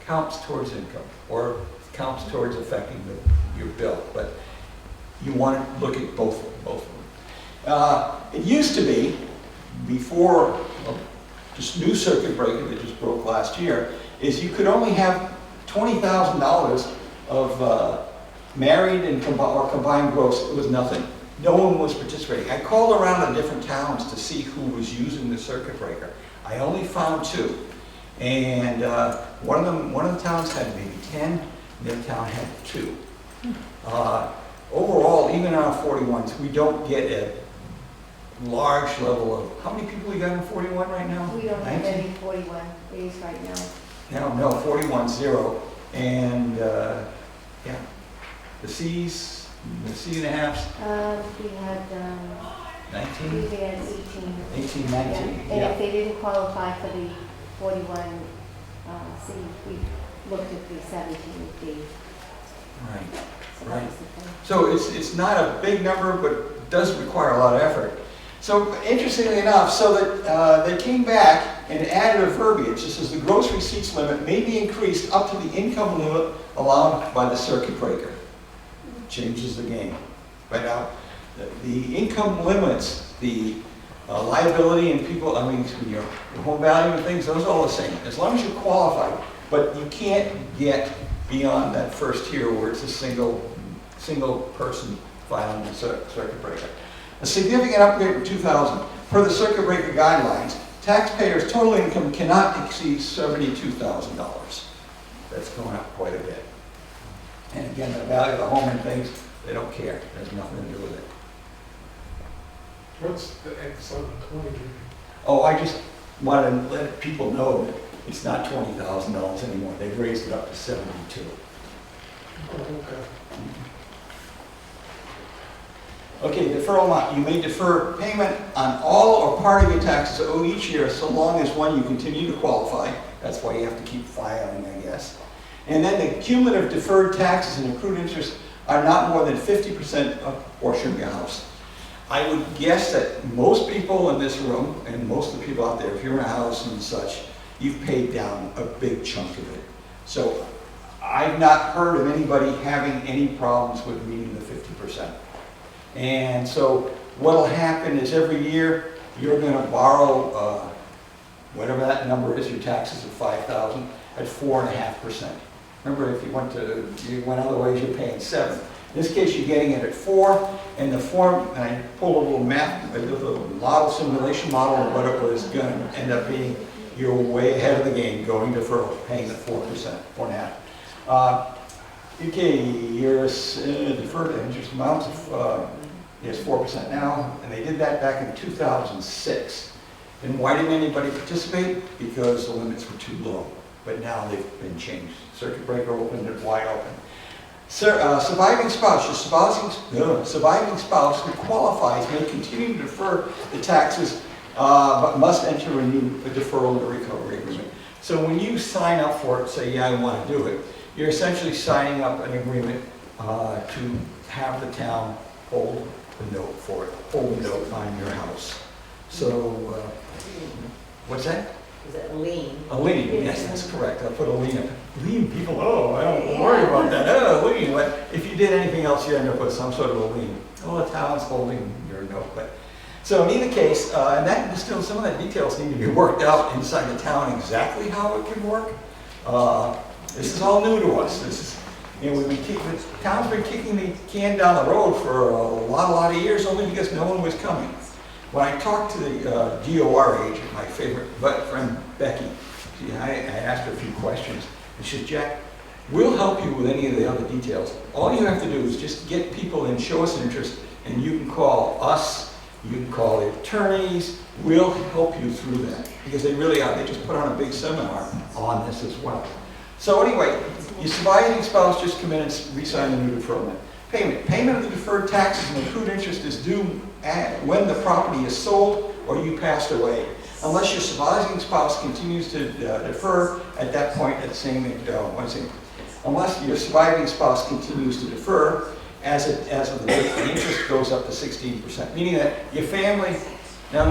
counts towards income, or counts towards affecting your bill. But you want to look at both of them. It used to be, before this new circuit breaker that just broke last year, is you could only have $20,000 of married and or combined gross. It was nothing. No one was participating. I called around to different towns to see who was using the circuit breaker. I only found 2. And one of the towns had maybe 10, the other town had 2. Overall, even on our 41s, we don't get a large level of, how many people you got in 41 right now? We don't have 19? any 41 days right now. No, 41, 0. And yeah, the C's, the C and a halves, We had 19, 18. 18, 19, Yeah. And yeah. if they didn't qualify for the 41 C, we looked at the 17 D. Right. So that Right. was the thing. So it's not a big number, but does require a lot of effort. So interestingly enough, so that they came back and added a verbiage. This is the gross receipts limit may be increased up to the income limit allowed by the circuit breaker. Changes the game. Right now, the income limits, the liability and people, I mean, your home value and things, those are all the same, as long as you're qualified. But you can't get beyond that first tier where it's a single person filing the circuit breaker. A significant upgrade in 2000. Per the circuit breaker guidelines, taxpayers' total income cannot exceed $72,000. That's going up quite a bit. And again, the value of the home and things, they don't care. There's nothing to do with it. What's the X on 20? Oh, I just wanted to let people know that it's not $20,000 anymore. They've raised it up to 72. Oh, okay. Okay, deferral amount. You may defer payment on all or part of your taxes owed each year so long as, one, you continue to qualify. That's why you have to keep filing, I guess. And then the cumulative deferred taxes and accrued interest are not more than 50% of a portion of your house. I would guess that most people in this room, and most of the people out there, if you're in a house and such, you've paid down a big chunk of it. So I've not heard of anybody having any problems with meeting the 50%. And so what'll happen is every year you're going to borrow whatever that number is, your taxes of $5,000 at 4.5%. Remember, if you went other ways, you're paying 7. In this case, you're getting it at 4, and the form, and I pulled a little math, a little model, simulation model of what it was going to end up being. you're way ahead of the game going deferral, paying the 4%, 4.5%. Okay, your deferred interest amount is 4% now, and they did that back in 2006. And why didn't anybody participate? Because the limits were too low. But now they've been changed. Circuit breaker opened it wide open. Surviving spouse, your surviving spouse who qualifies may continue to defer the taxes, but must enter a deferral and recovery agreement. So when you sign up for it, say, yeah, I want to do it, you're essentially signing up an agreement to have the town hold the note for it, hold the note on your house. So, what's that? Is that lien? A lien, yes, that's correct. I put a lien. Lien, people, oh, I don't worry about that. Oh, lien. But if you did anything else, you end up with some sort of a lien. Oh, the town's holding your note. But so in either case, and that still some of the details need to be worked out inside the town exactly how it can work. This is all new to us. This is, you know, the town's been kicking the can down the road for a lot of years only because no one was coming. When I talked to the DOR agent, my favorite friend Becky, I asked her a few questions, and she said, Jack, we'll help you with any of the other details. All you have to do is just get people in, show us interest, and you can call us, you can call the attorneys, we'll help you through that. Because they really are, they just put on a big seminar on this as well. So anyway, your surviving spouse just come in and re-sign the new deferral. Payment of the deferred taxes and accrued interest is due when the property is sold or you passed away. Unless your surviving spouse continues to defer at that point at the same, unless your surviving spouse continues to defer as of the date the interest goes up to 16%. Meaning that your family, no,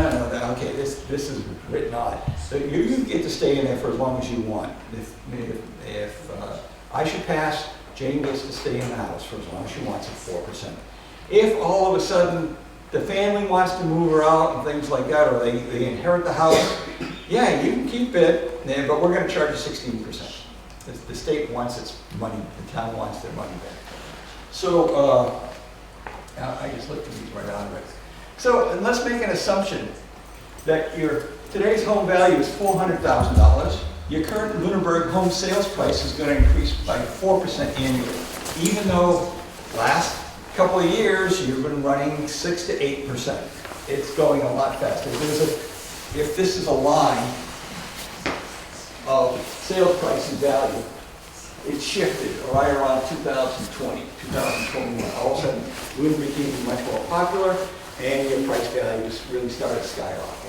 okay, this is written on. So you get to stay in there for as long as you want. If I should pass, Jane gets to stay in the house for as long as she wants at 4%. If all of a sudden the family wants to move her out and things like that, or they inherit the house, yeah, you can keep it, but we're going to charge you 16%. The state wants its money, the town wants their money back. So, I just looked at these right out of it. So, and let's make an assumption that today's home value is $400,000. Your current Lunenburg home sales price is going to increase by 4% annually, even though last couple of years you've been running 6 to 8%. It's going a lot faster. If this is a line of sales price and value, it shifted right around 2020, 2021. All of a sudden, Lunenburg became much more popular, and your price values really started skyrocketing.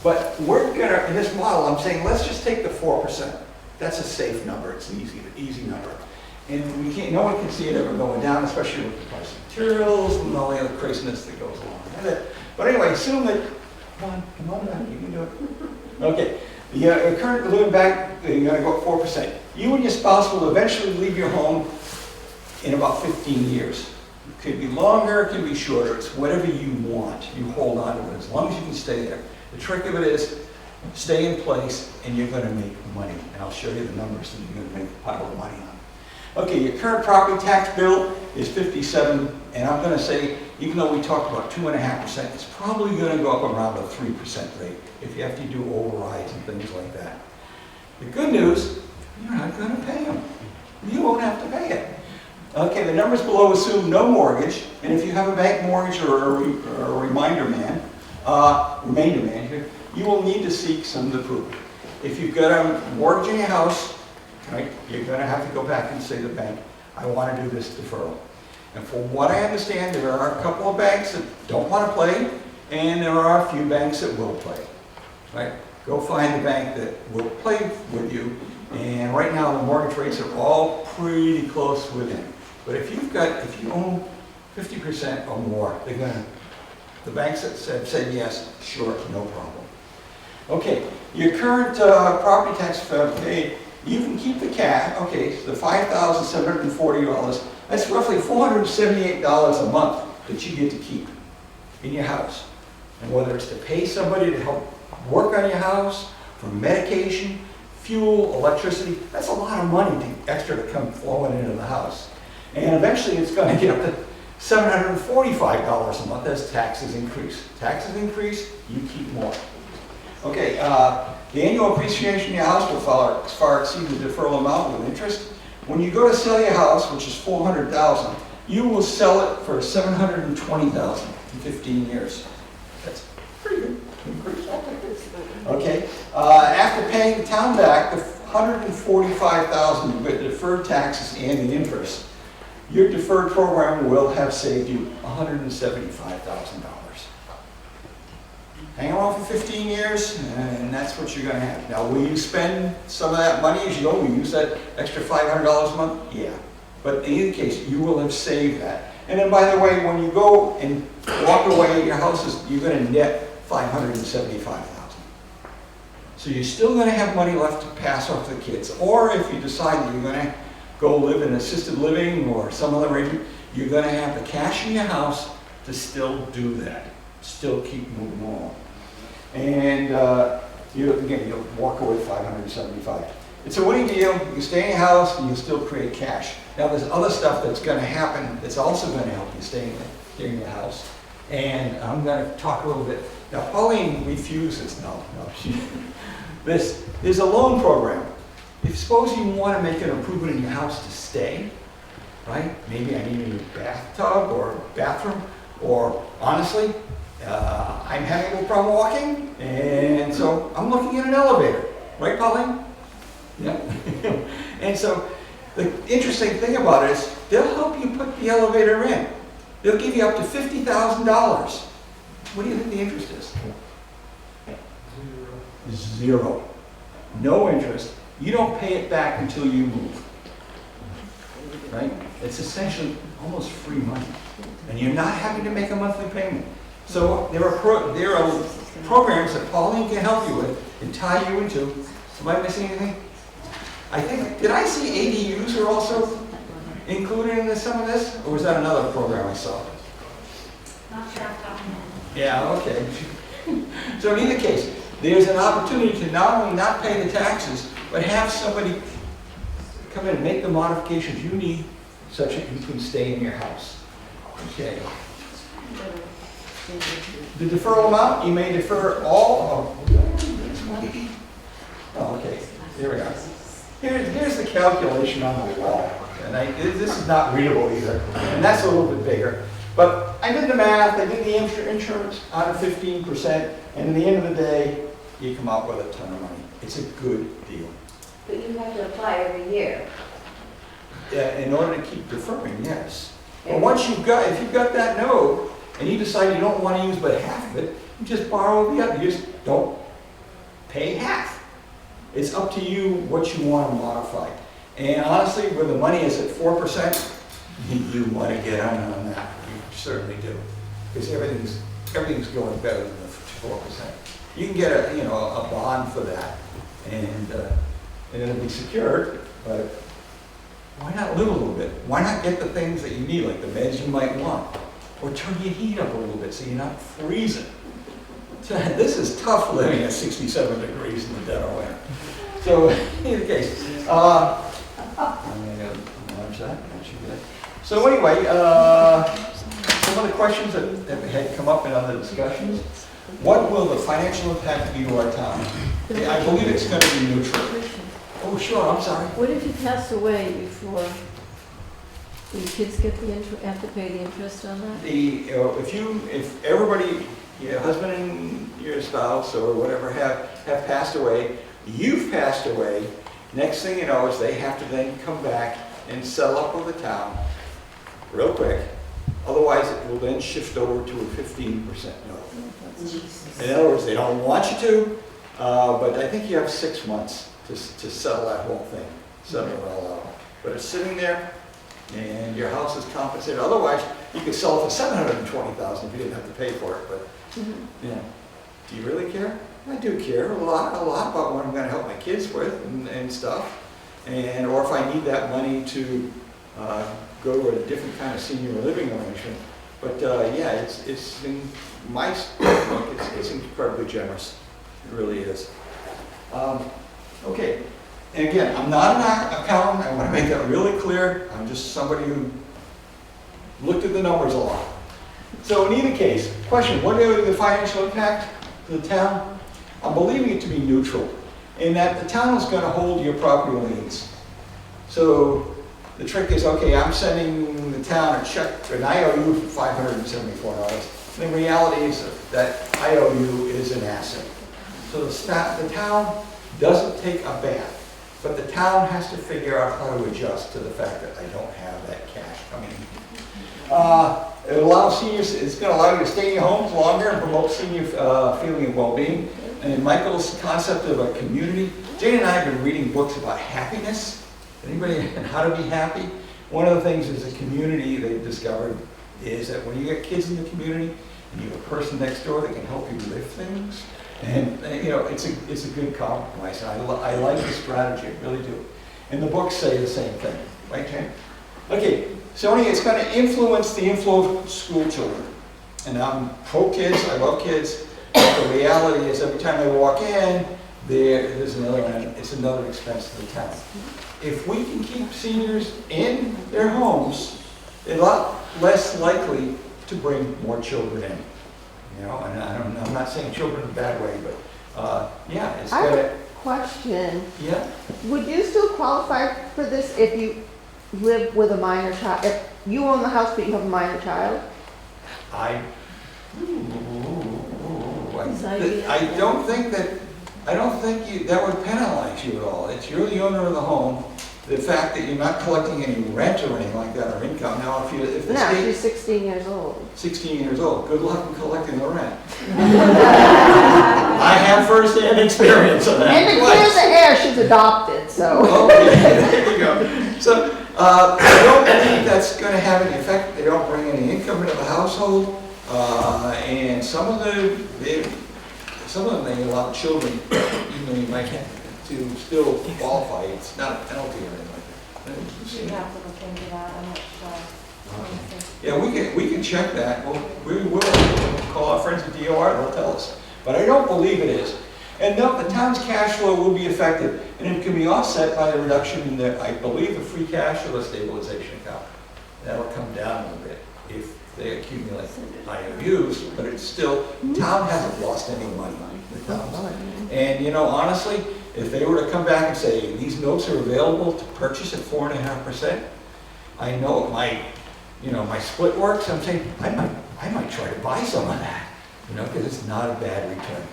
But we're gonna, in this model, I'm saying let's just take the 4%. That's a safe number. It's an easy number. And no one can see it ever going down, especially with the price of materials and all the other craziness that goes along with it. But anyway, assume that, come on, you can do it. Okay, the current balloon back, you're gonna go up 4%. You and your spouse will eventually leave your home in about 15 years. It could be longer, it could be shorter. It's whatever you want. You hold on to it as long as you can stay there. The trick of it is stay in place and you're going to make money. And I'll show you the numbers that you're going to make a pile of money on. Okay, your current property tax bill is $57, and I'm going to say, even though we talked about 2.5%, it's probably going to go up around a 3% rate if you have to do overrides and things like that. The good news, you're not going to pay them. You won't have to pay it. Okay, the numbers below assume no mortgage, and if you have a bank mortgage or a remainder man here, you will need to seek some to prove. If you've got a mortgage in your house, right, you're going to have to go back and say to the bank, I want to do this deferral. And from what I understand, there are a couple of banks that don't want to play, and there are a few banks that will play. Right? Go find the bank that will play with you, and right now the mortgage rates are all pretty close within. But if you own 50% or more, the banks that said yes, sure, no problem. Okay, your current property tax paid, you can keep the cash. Okay, so the $5,740, that's roughly $478 a month that you get to keep in your house. And whether it's to pay somebody to help work on your house, for medication, fuel, electricity, that's a lot of money extra to come flowing into the house. And eventually it's going to get up to $745 a month as taxes increase. Taxes increase, you keep more. Okay, The annual appreciation of your house will far exceed the deferral amount with interest. When you go to sell your house, which is $400,000, you will sell it for $720,000 in 15 years. That's pretty good increase. I'll take it. Okay. After paying the town back the $145,000 with deferred taxes and the interest, your deferred program will have saved you $175,000. Hang on for 15 years, and that's what you're going to have. Now, will you spend some of that money as you go? Will you use that extra $500 a month? Yeah. But in either case, you will have saved that. And then, by the way, when you go and walk away, your house is, you're going to net $575,000. So you're still going to have money left to pass off to the kids. Or if you decide that you're going to go live in assisted living or some other arrangement, you're going to have the cash in your house to still do that. Still keep moving on. And you'll walk away with $575. It's a winning deal. You can stay in your house and you'll still create cash. Now there's other stuff that's going to happen that's also going to help you stay in your house. And I'm going to talk a little bit. Now Pauline refuses. No. There's a loan program. If suppose you want to make an improvement in your house to stay, right? Maybe I need a new bathtub or bathroom, or honestly, I'm having a little problem walking, and so I'm looking at an elevator. Right, Pauline? Yeah. And so the interesting thing about it is they'll help you put the elevator in. They'll give you up to $50,000. What do you think the interest is? Zero. No interest. You don't pay it back until you move. Right? It's essentially almost free money. And you're not having to make a monthly payment. So there are programs that Pauline can help you with and tie you into. Am I missing anything? I think, did I see ADUs are also included in some of this? Or was that another program I saw? Not sure off the top of my head. Yeah, okay. So in either case, there's an opportunity to not only not pay the taxes, but have somebody come in and make the modifications you need such that you can stay in your house. Okay. The deferral amount, you may defer all of this money. Oh, okay. Here we are. Here's the calculation on the wall. And this is not readable either. And that's a little bit bigger. But I did the math, I did the insurance out of 15%, and at the end of the day, you come out with a ton of money. It's a good deal. But you have to apply every year. In order to keep deferring, yes. But once if you've got that note, and you decide you don't want to use but half of it, you just borrow the other. You just don't pay half. It's up to you what you want to modify. And honestly, where the money is at 4%, you want to get on that. You certainly do, because everything's going better than the 4%. You can get a bond for that, and it'll be secured. But why not live a little bit? Why not get the things that you need, like the meds you might want? Or turn your heat up a little bit so you're not freezing. This is tough living at 67 degrees in the dead of winter. So, in any case, so anyway, some of the questions that had come up in other discussions. What will the financial impact be to our town? I believe it's going to be neutral. Oh, sure, I'm sorry. What if you pass away before? Do your kids get have to pay the interest on that? If everybody, your husband and your spouse or whatever have passed away, you've passed away, next thing you know is they have to then come back and settle up with the town real quick. Otherwise, it will then shift over to a 15% note. In other words, they don't want you to, but I think you have 6 months to settle that whole thing, settle it all out. But it's sitting there, and your house is compensated. Otherwise, you could sell it for $720,000 if you didn't have to pay for it. But you know, do you really care? I do care a lot about what I'm going to help my kids with and stuff, or if I need that money to go to a different kind of senior living arrangement. But yeah, it's in my book, it's incredibly generous. It really is. Okay. And again, I'm not an accountant. I want to make that really clear. I'm just somebody who looked at the numbers a lot. So in either case, question, what is the financial impact to the town? I'm believing it to be neutral. in that the town is gonna hold your property liens. So the trick is, okay, I'm sending the town a check, an IOU for $574. And the reality is that IOU is an asset. So the town doesn't take a bath, but the town has to figure out how to adjust to the fact that I don't have that cash coming in. It allows seniors, it's going to allow you to stay in your homes longer and promote senior feeling of well-being. And Michael's concept of a community, Jane and I have been reading books about happiness. Anybody, and how to be happy? One of the things is a community they've discovered is that when you get kids in the community and you have a person next door that can help you lift things, and you know, it's a good compromise. And I like the strategy, I really do. And the books say the same thing, right, Jane? Okay, so anyway, it's going to influence the inflow of school children. And I'm pro kids, I love kids. But the reality is every time I walk in, there's another, it's another expense to the town. If we can keep seniors in their homes, they're a lot less likely to bring more children in. You know, and I'm not saying children in a bad way, but yeah, it's I have gonna. a question. Yeah. Would you still qualify for this if you live with a minor child? If you own the house but you have a minor child? I don't think that would penalize you at all. You're the owner of the home. The fact that you're not collecting any rent or anything like that or income. Now, if the No, state, she's 16 years old. 16 years old, good luck in collecting the rent. I have first-hand experience of that. And to clear the air, she's adopted, so. Okay, there you go. So, I don't believe that's going to have any effect. They don't bring any income into the household. And some of them, they allow children, even though you might have to still qualify. It's not a penalty or anything like that. You have to look into that, I'm not sure. Yeah, we can check that. We will call our friends at DOR, they'll tell us. But I don't believe it is. And no, the town's cash flow will be affected, and it can be offset by the reduction in the, I believe, the free cash or the stabilization account. That'll come down a little bit if they accumulate IOUs, but it's still, town hasn't lost any money. The town's. And you know, honestly, if they were to come back and say, these notes are available to purchase at 4.5%, I know my split works, I'm saying, I might try to buy some of that, you know, because it's not a bad return.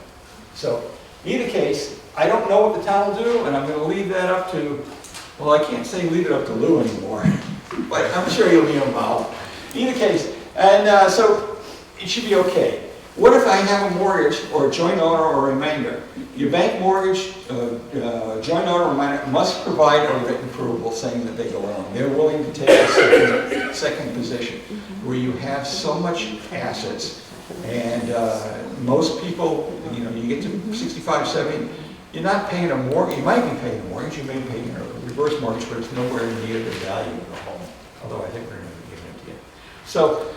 So, in either case, I don't know what the town will do, and I'm going to leave that up to, well, I can't say leave it up to Lou anymore, but I'm sure he'll be involved. In either case, and so it should be okay. What if I have a mortgage or a joint owner or a remainder? Your bank mortgage, joint owner or remainder must provide a written approval saying that they go along. They're willing to take a second position where you have so much assets. And most people, you know, you get to 65, 70, you're not paying a mortgage. You might be paying a mortgage, you may be paying a reverse mortgage, but it's nowhere near the value of the home. Although I think we're going to be giving it to you. So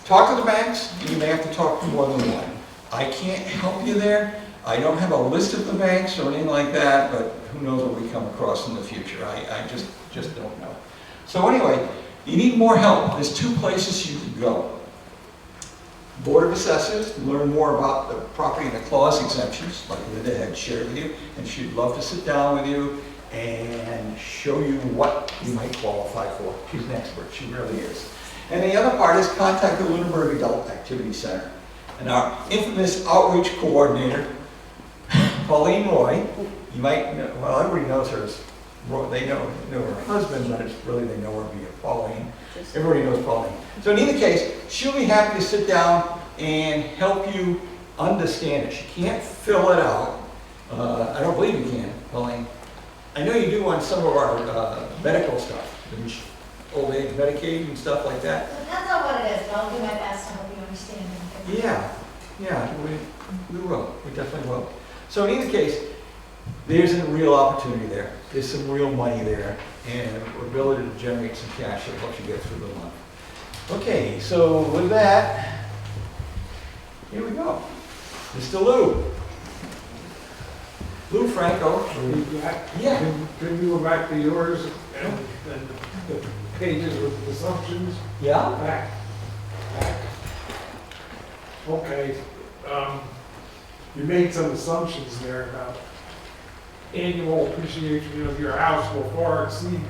talk to the banks, and you may have to talk to more than one. I can't help you there. I don't have a list of the banks or anything like that, but who knows what we come across in the future. I just don't know. So anyway, you need more help. There's two places you can go. Board of Assessors, to learn more about the property and the clause exemptions, like Linda had shared with you, and she'd love to sit down with you and show you what you might qualify for. She's an expert, she really is. And the other part is contact the Lunenburg Adult Activity Center. And our infamous outreach coordinator, Pauline Roy, you might know, well, everybody knows her as Roy. They know her husband, but it's really they know her via Pauline. Everybody knows Pauline. So in either case, she'll be happy to sit down and help you understand it. She can't fill it out. I don't believe you can, Pauline. I know you do on some of our medical stuff, old age Medicaid and stuff like that. That's not what it is, but I'll do my best to help you understand it. Yeah, we will. We definitely will. So in either case, there's a real opportunity there. There's some real money there, and ability to generate some cash that helps you get through the month. Okay, so with that, here we go. Mr. Lou. Lou Franco. Yeah. Can you go back to yours and the pages with assumptions? Yeah. Back. Okay. You made some assumptions there about annual appreciation of your house will far exceed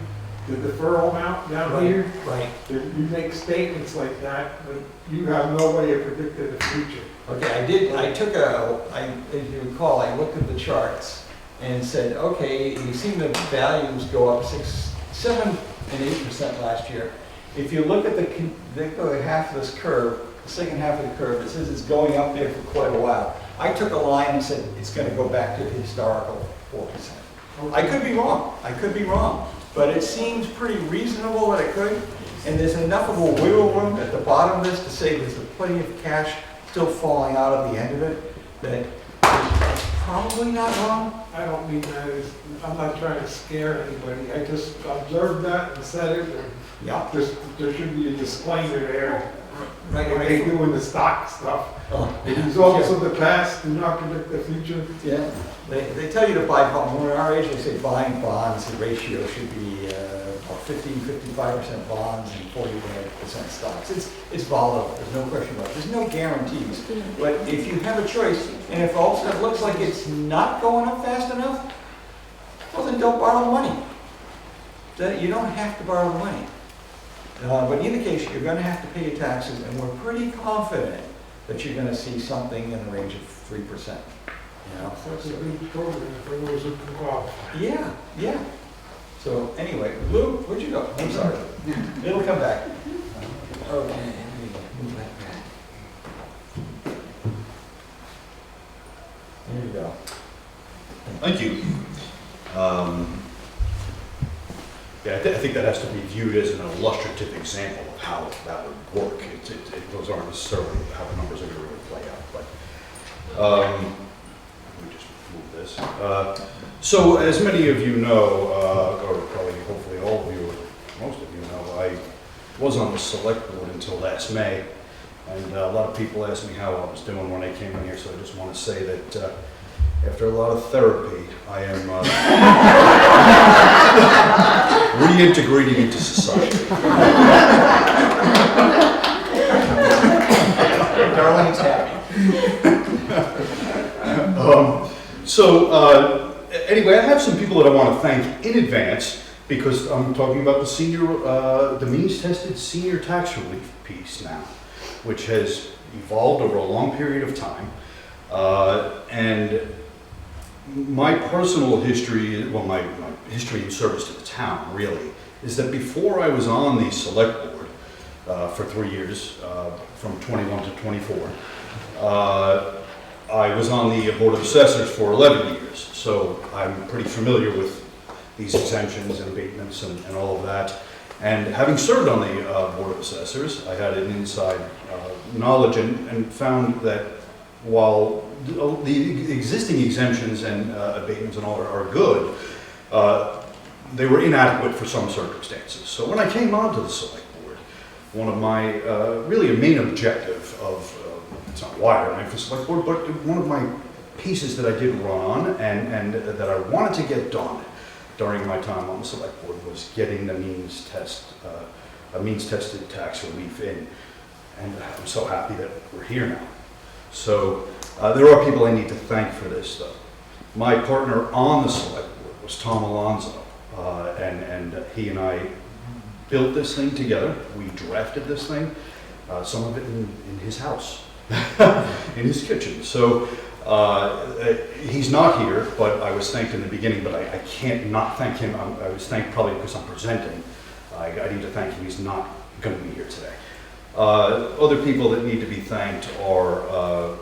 the deferral amount down here. Right. You make statements like that, but you have no way of predicting the future. Okay, as you recall, I looked at the charts and said, okay, you seen the values go up 7 and 8% last year. If you look at the half of this curve, the second half of the curve, it says it's going up there for quite a while. I took a line and said it's going to go back to the historical 4%. I could be wrong, but it seems pretty reasonable that it could. And there's enough of a wiggle room at the bottom of this to say there's plenty of cash still falling out at the end of it, that it's probably not wrong. I don't mean that as, I'm not trying to scare anybody. I just observed that and said it. And Yeah. there should be a disclaimer there. Right, When they doing the stock stuff. The results of the past do not predict the future. Yeah, they tell you to buy bonds. When we're our age, they say buying bonds, the ratio should be about 55% bonds and 40% stocks. It's volatile, there's no question about it. There's no guarantees. But if you have a choice, and if all of a sudden it looks like it's not going up fast enough, well then don't borrow the money. You don't have to borrow the money. But in either case, you're going to have to pay your taxes, and we're pretty confident that you're going to see something in the range of 3%. You know? That's a good program for those who can qualify. Yeah. So anyway, Lou, where'd you go? I'm sorry. It'll come back. Okay, let me move that back. There you go. Thank you. Yeah, I think that has to be viewed as an illustrative example of how that would work. Those aren't necessarily how the numbers are going to really play out. But let me just move this. So, as many of you know, or probably hopefully all of you, or most of you know, I was on the select board until last May, and a lot of people asked me how I was doing when I came in here. So I just want to say that after a lot of therapy, I am reintegrating into society. Darlene's happy. Anyway, I have some people that I want to thank in advance because I'm talking about the means-tested senior tax relief piece now, which has evolved over a long period of time. And my personal history, well, my history in service to the town, really, is that before I was on the select board for 3 years, from 21 to 24, I was on the Board of Assessors for 11 years, so I'm pretty familiar with these exemptions and abatements and all of that. And having served on the Board of Assessors, I had an inside knowledge and found that while the existing exemptions and abatements and all are good, they were inadequate for some circumstances. So when I came onto the select board, one of my, really a main objective of, it's not why I ran for select board, but one of my pieces that I did run on and that I wanted to get done during my time on the select board was getting the means-tested tax relief in. And I'm so happy that we're here now. So there are people I need to thank for this, though. My partner on the select board was Tom Alonso, and he and I built this thing together. We drafted this thing, some of it in his house, in his kitchen. So he's not here, but I was thanked in the beginning, but I can't not thank him. I was thanked probably because I'm presenting. I need to thank him. He's not going to be here today. Other people that need to be thanked are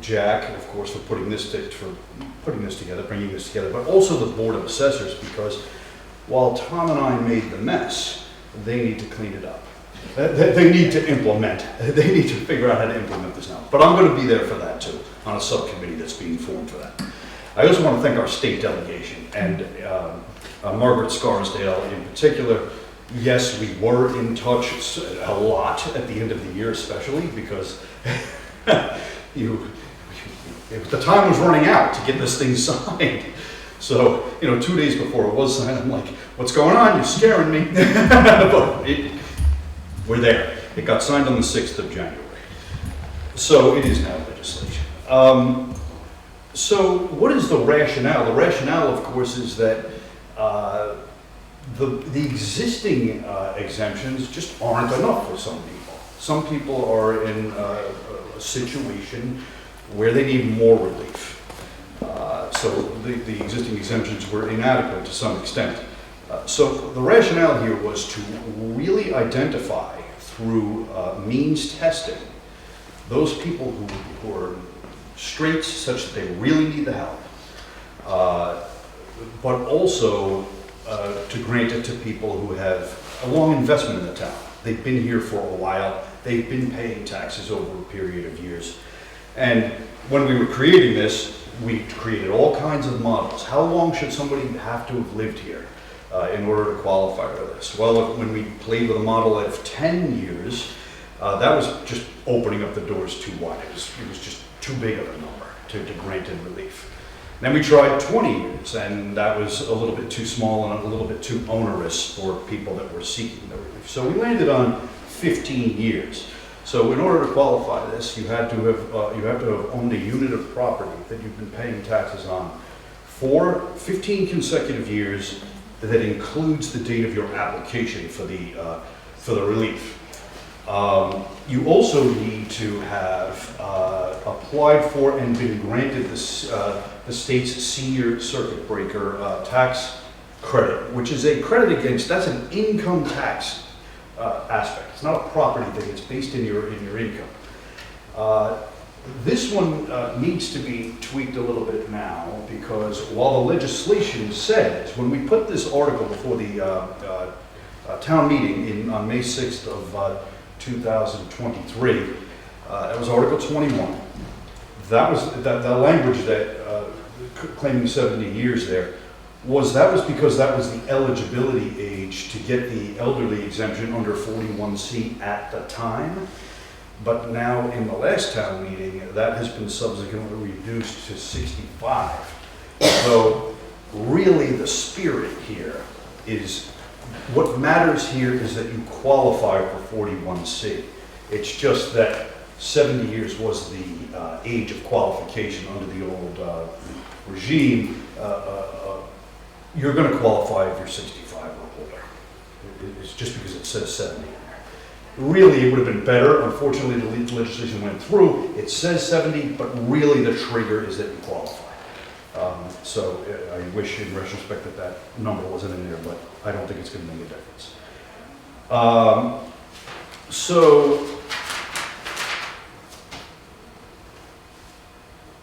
Jack, of course, for putting this together, bringing this together, but also the Board of Assessors, because while Tom and I made the mess, they need to clean it up. They need to implement. They need to figure out how to implement this now. But I'm going to be there for that too, on a subcommittee that's being formed for that. I also want to thank our state delegation and Margaret Scarsdale in particular. Yes, we were in touch a lot at the end of the year, especially because the time was running out to get this thing signed. So, 2 days before it was signed, I'm like, what's going on? You're scaring me. But we're there. It got signed on the 6th of January. So it is now legislation. So what is the rationale? The rationale, of course, is that the existing exemptions just aren't enough for some people. Some people are in a situation where they need more relief. So the existing exemptions were inadequate to some extent. So the rationale here was to really identify through means testing those people who are straits such that they really need the help, but also to grant it to people who have a long investment in the town. They've been here for a while, they've been paying taxes over a period of years. And when we were creating this, we created all kinds of models. How long should somebody have to have lived here in order to qualify for this? Well, when we played with a model of 10 years, that was just opening up the doors too wide. It was just too big of a number to grant in relief. Then we tried 20 years, and that was a little bit too small and a little bit too onerous for people that were seeking the relief. So we landed on 15 years. So in order to qualify this, you have to have owned a unit of property that you've been paying taxes on for 15 consecutive years. That includes the date of your application for the relief. You also need to have applied for and been granted the state's senior circuit breaker tax credit, which is a credit against, that's an income tax aspect. It's not a property thing, it's based in your income. This one needs to be tweaked a little bit now, because while the legislation says, when we put this article before the town meeting on May 6th of 2023, that was Article 21. That was the language that claiming 70 years there was because that was the eligibility age to get the elderly exemption under 41C at the time. But now in the last town meeting, that has been subsequently reduced to 65. So really the spirit here is, what matters here is that you qualify for 41C. It's just that 70 years was the age of qualification under the old regime. You're going to qualify if you're 65 or older. It's just because it says 70 in there. Really, it would have been better. Unfortunately, the legislation went through. It says 70, but really the trigger is that you qualify. So I wish in retrospect that number wasn't in there, but I don't think it's going to make a difference. So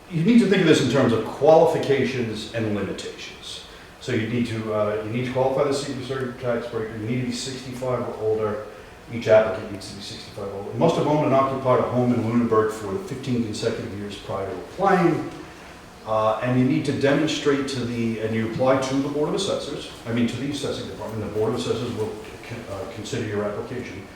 you need to think of this in terms of qualifications and limitations. So you need to qualify the senior circuit tax breaker. You need to be 65 or older. Each applicant needs to be 65 or older. Must have owned and occupied a home in Lunenburg for 15 consecutive years prior to applying. And you need to demonstrate and you apply to the Board of Assessors, to the assessing department. The Board of Assessors will consider your application.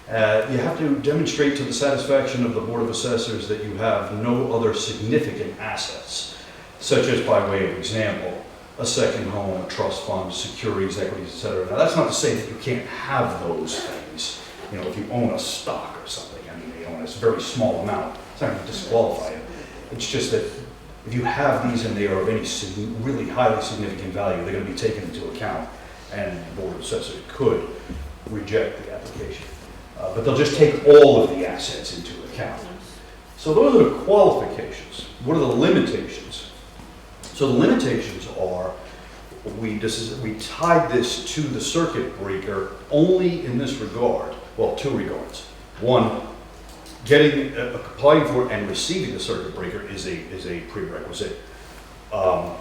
You have to demonstrate to the satisfaction of the Board of Assessors that you have no other significant assets, such as, by way of example, a second home, a trust fund, securities, equities, etc. Now, that's not to say that you can't have those things. If you own a stock or something, they own a very small amount. It's not going to disqualify you. It's just that if you have these and they are of any really highly significant value, they're going to be taken into account, and the Board of Assessors could reject the application. But they'll just take all of the assets into account. So those are the qualifications. What are the limitations? So the limitations are, we tied this to the circuit breaker only in this regard. Well, two regards. One, applying for and receiving the circuit breaker is a prerequisite. So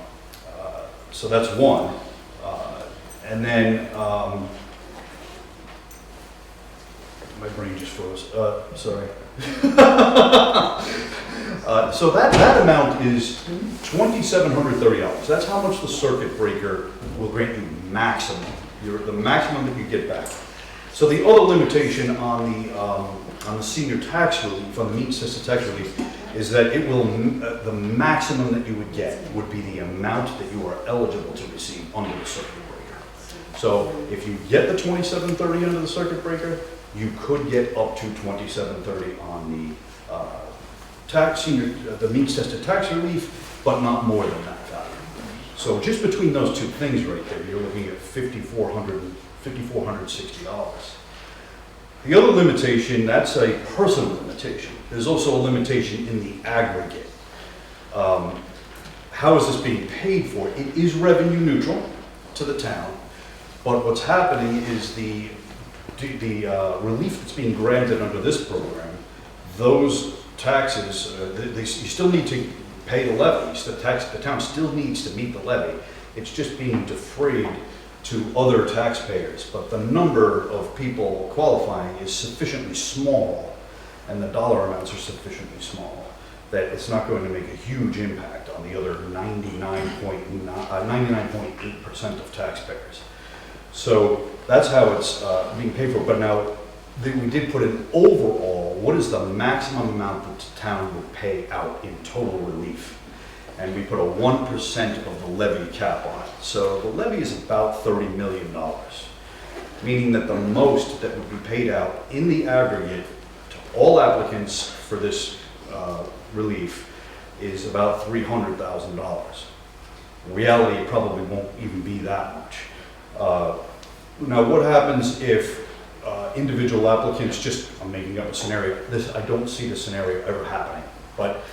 that's one. And then, my brain just froze. Sorry. So that amount is $2,730. That's how much the circuit breaker will grant you maximum. The maximum that you get back. So the other limitation on the senior tax relief, on the means tested tax relief, is that it will the maximum that you would get would be the amount that you are eligible to receive under the circuit breaker. So if you get the $2,730 under the circuit breaker, you could get up to $2,730 on the the means tested tax relief, but not more than that value. So just between those two things right there, you're looking at $5,460. The other limitation, that's a personal limitation. There's also a limitation in the aggregate. How is this being paid for? It is revenue neutral to the town, but what's happening is the relief that's being granted under this program, those taxes, you still need to pay the levies. The town still needs to meet the levy. It's just being defrayed to other taxpayers, but the number of people qualifying is sufficiently small, and the dollar amounts are sufficiently small, that it's not going to make a huge impact on the other 99.8% of taxpayers. So that's how it's being paid for. But now, we did put an overall, what is the maximum amount that the town would pay out in total relief? And we put a 1% of the levy cap on it. So the levy is about $30 million, meaning that the most that would be paid out in the aggregate to all applicants for this relief is about $300,000. In reality, it probably won't even be that much. Now, what happens if individual applicants, I'm making up a scenario, I don't see the scenario ever happening, but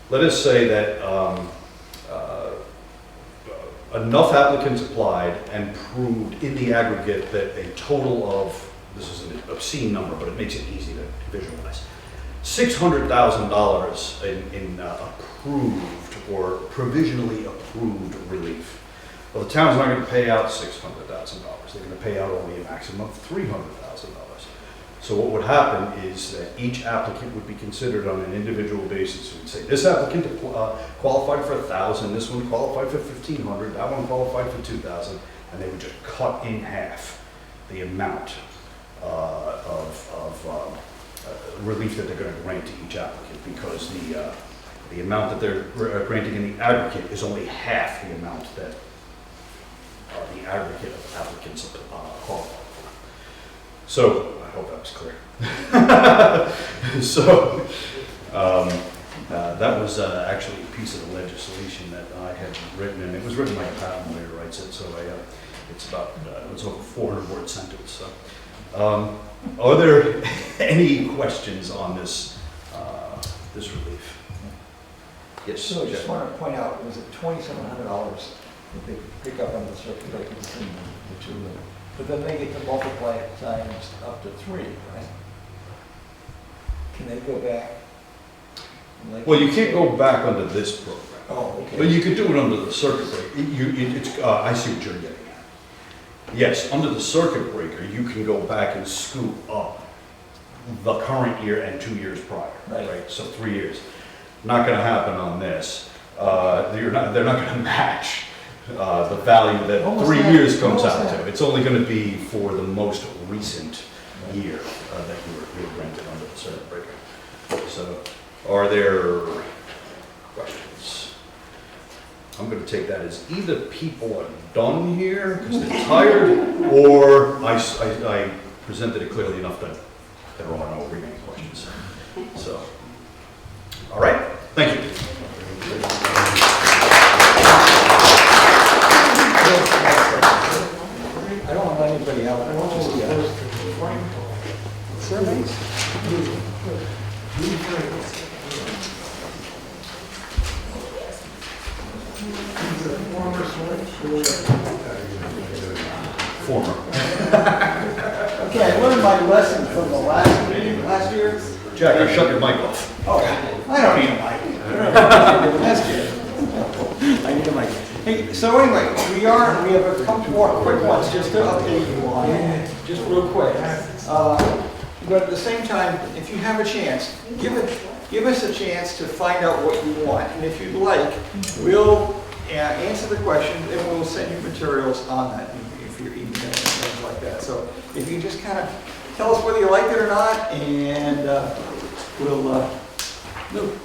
let us say that enough applicants applied and proved in the aggregate that a total of, this is an obscene number, but it makes it easy to visualize, $600,000 in approved or provisionally approved relief. Well, the town's not going to pay out $600,000. They're going to pay out only a maximum of $300,000. So what would happen is that each applicant would be considered on an individual basis. We'd say this applicant qualified for $1,000, this one qualified for $1,500, that one qualified for $2,000, and they would just cut in half the amount of relief that they're going to grant to each applicant, because the amount that they're granting in the aggregate is only half the amount that the aggregate of applicants qualify for. So I hope that was clear. So that was actually a piece of the legislation that I had written, and it was written by a patent lawyer who writes it. So it's about it's over 400-word sentence. So, are there any questions on this this relief? Yes. So I just want to point out, was it $2,700 that they pick up on the circuit breaker between the two of them? But then they get to multiply it times up to 3, right? Can they go back? Well, you can't go back under this program. Oh, okay. But you could do it under the circuit breaker. I see what you're getting at. Yes, under the circuit breaker, you can go back and scoop up the current year and 2 years prior. Right? So 3 years. Not going to happen on this. They're not going to match the value that 3 years comes out to. It's only going to be for the most recent year that you were granted under the circuit breaker. So, are there questions? I'm going to take that as either people are done here because they're tired, or I presented it clearly enough that there are no remaining questions. So, all right, thank you. I don't want anybody out. I want to see surveys. Former. Okay, I learned my lesson from the last meeting last year. Jack, I shut your mic off. Oh, I don't need a mic. Last year. I need a mic. Hey, so anyway, we have a couple more quick ones just to update you on, just real quick. But at the same time, if you have a chance, give us a chance to find out what you want. And if you'd like, we'll answer the question, and we'll send you materials on that if you're emailing and things like that. So if you just kind of tell us whether you like it or not, and we'll move.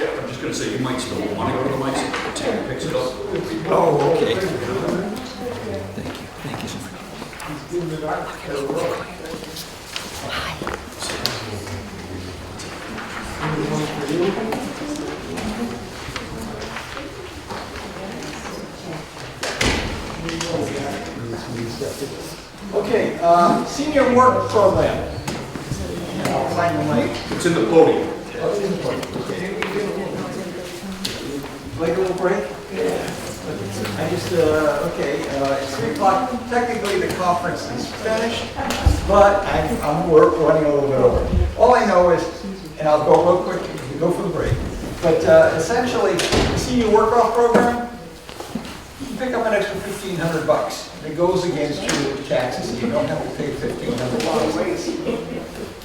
Yeah, I'm just going to say you might still want to go to the mic, so Tim picks it up. Oh, okay. Thank you. Thank you so much. Okay, senior work program. I'll find the mic. It's in the podium. Like a little break? I just, okay, it's 3 o'clock. Technically, the conference is finished, but I'm running a little bit over. All I know is, and I'll go real quick, we go for the break, but essentially, the senior work-off program, you pick up an extra $1,500. It goes against your taxes, so you don't have to pay $1,500.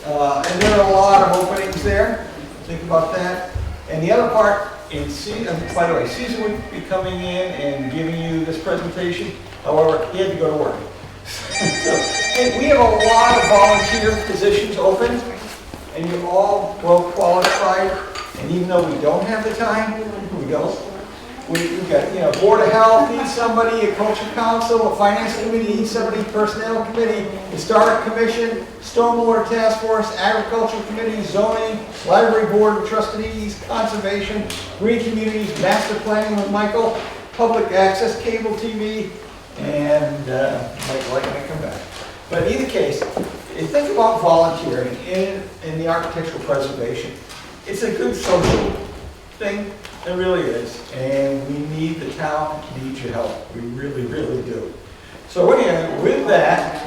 And there are a lot of openings there. Think about that. And the other part, by the way, Caesar would be coming in and giving you this presentation. However, he had to go to work. And we have a lot of volunteer positions open, and you're all well qualified. And even though we don't have the time, we don't. We've got, Board of Health needs somebody, a culture council, a finance committee needs somebody, personnel committee, historic commission, stormwater task force, agricultural committee, zoning, library board of trustees, conservation, green communities, master planning with Michael, public access, cable TV, and Michael, I can come back. But in either case, think about volunteering in the architectural preservation. It's a good social thing. It really is, and we need, the town needs your help. We really, really do. So anyway, with that,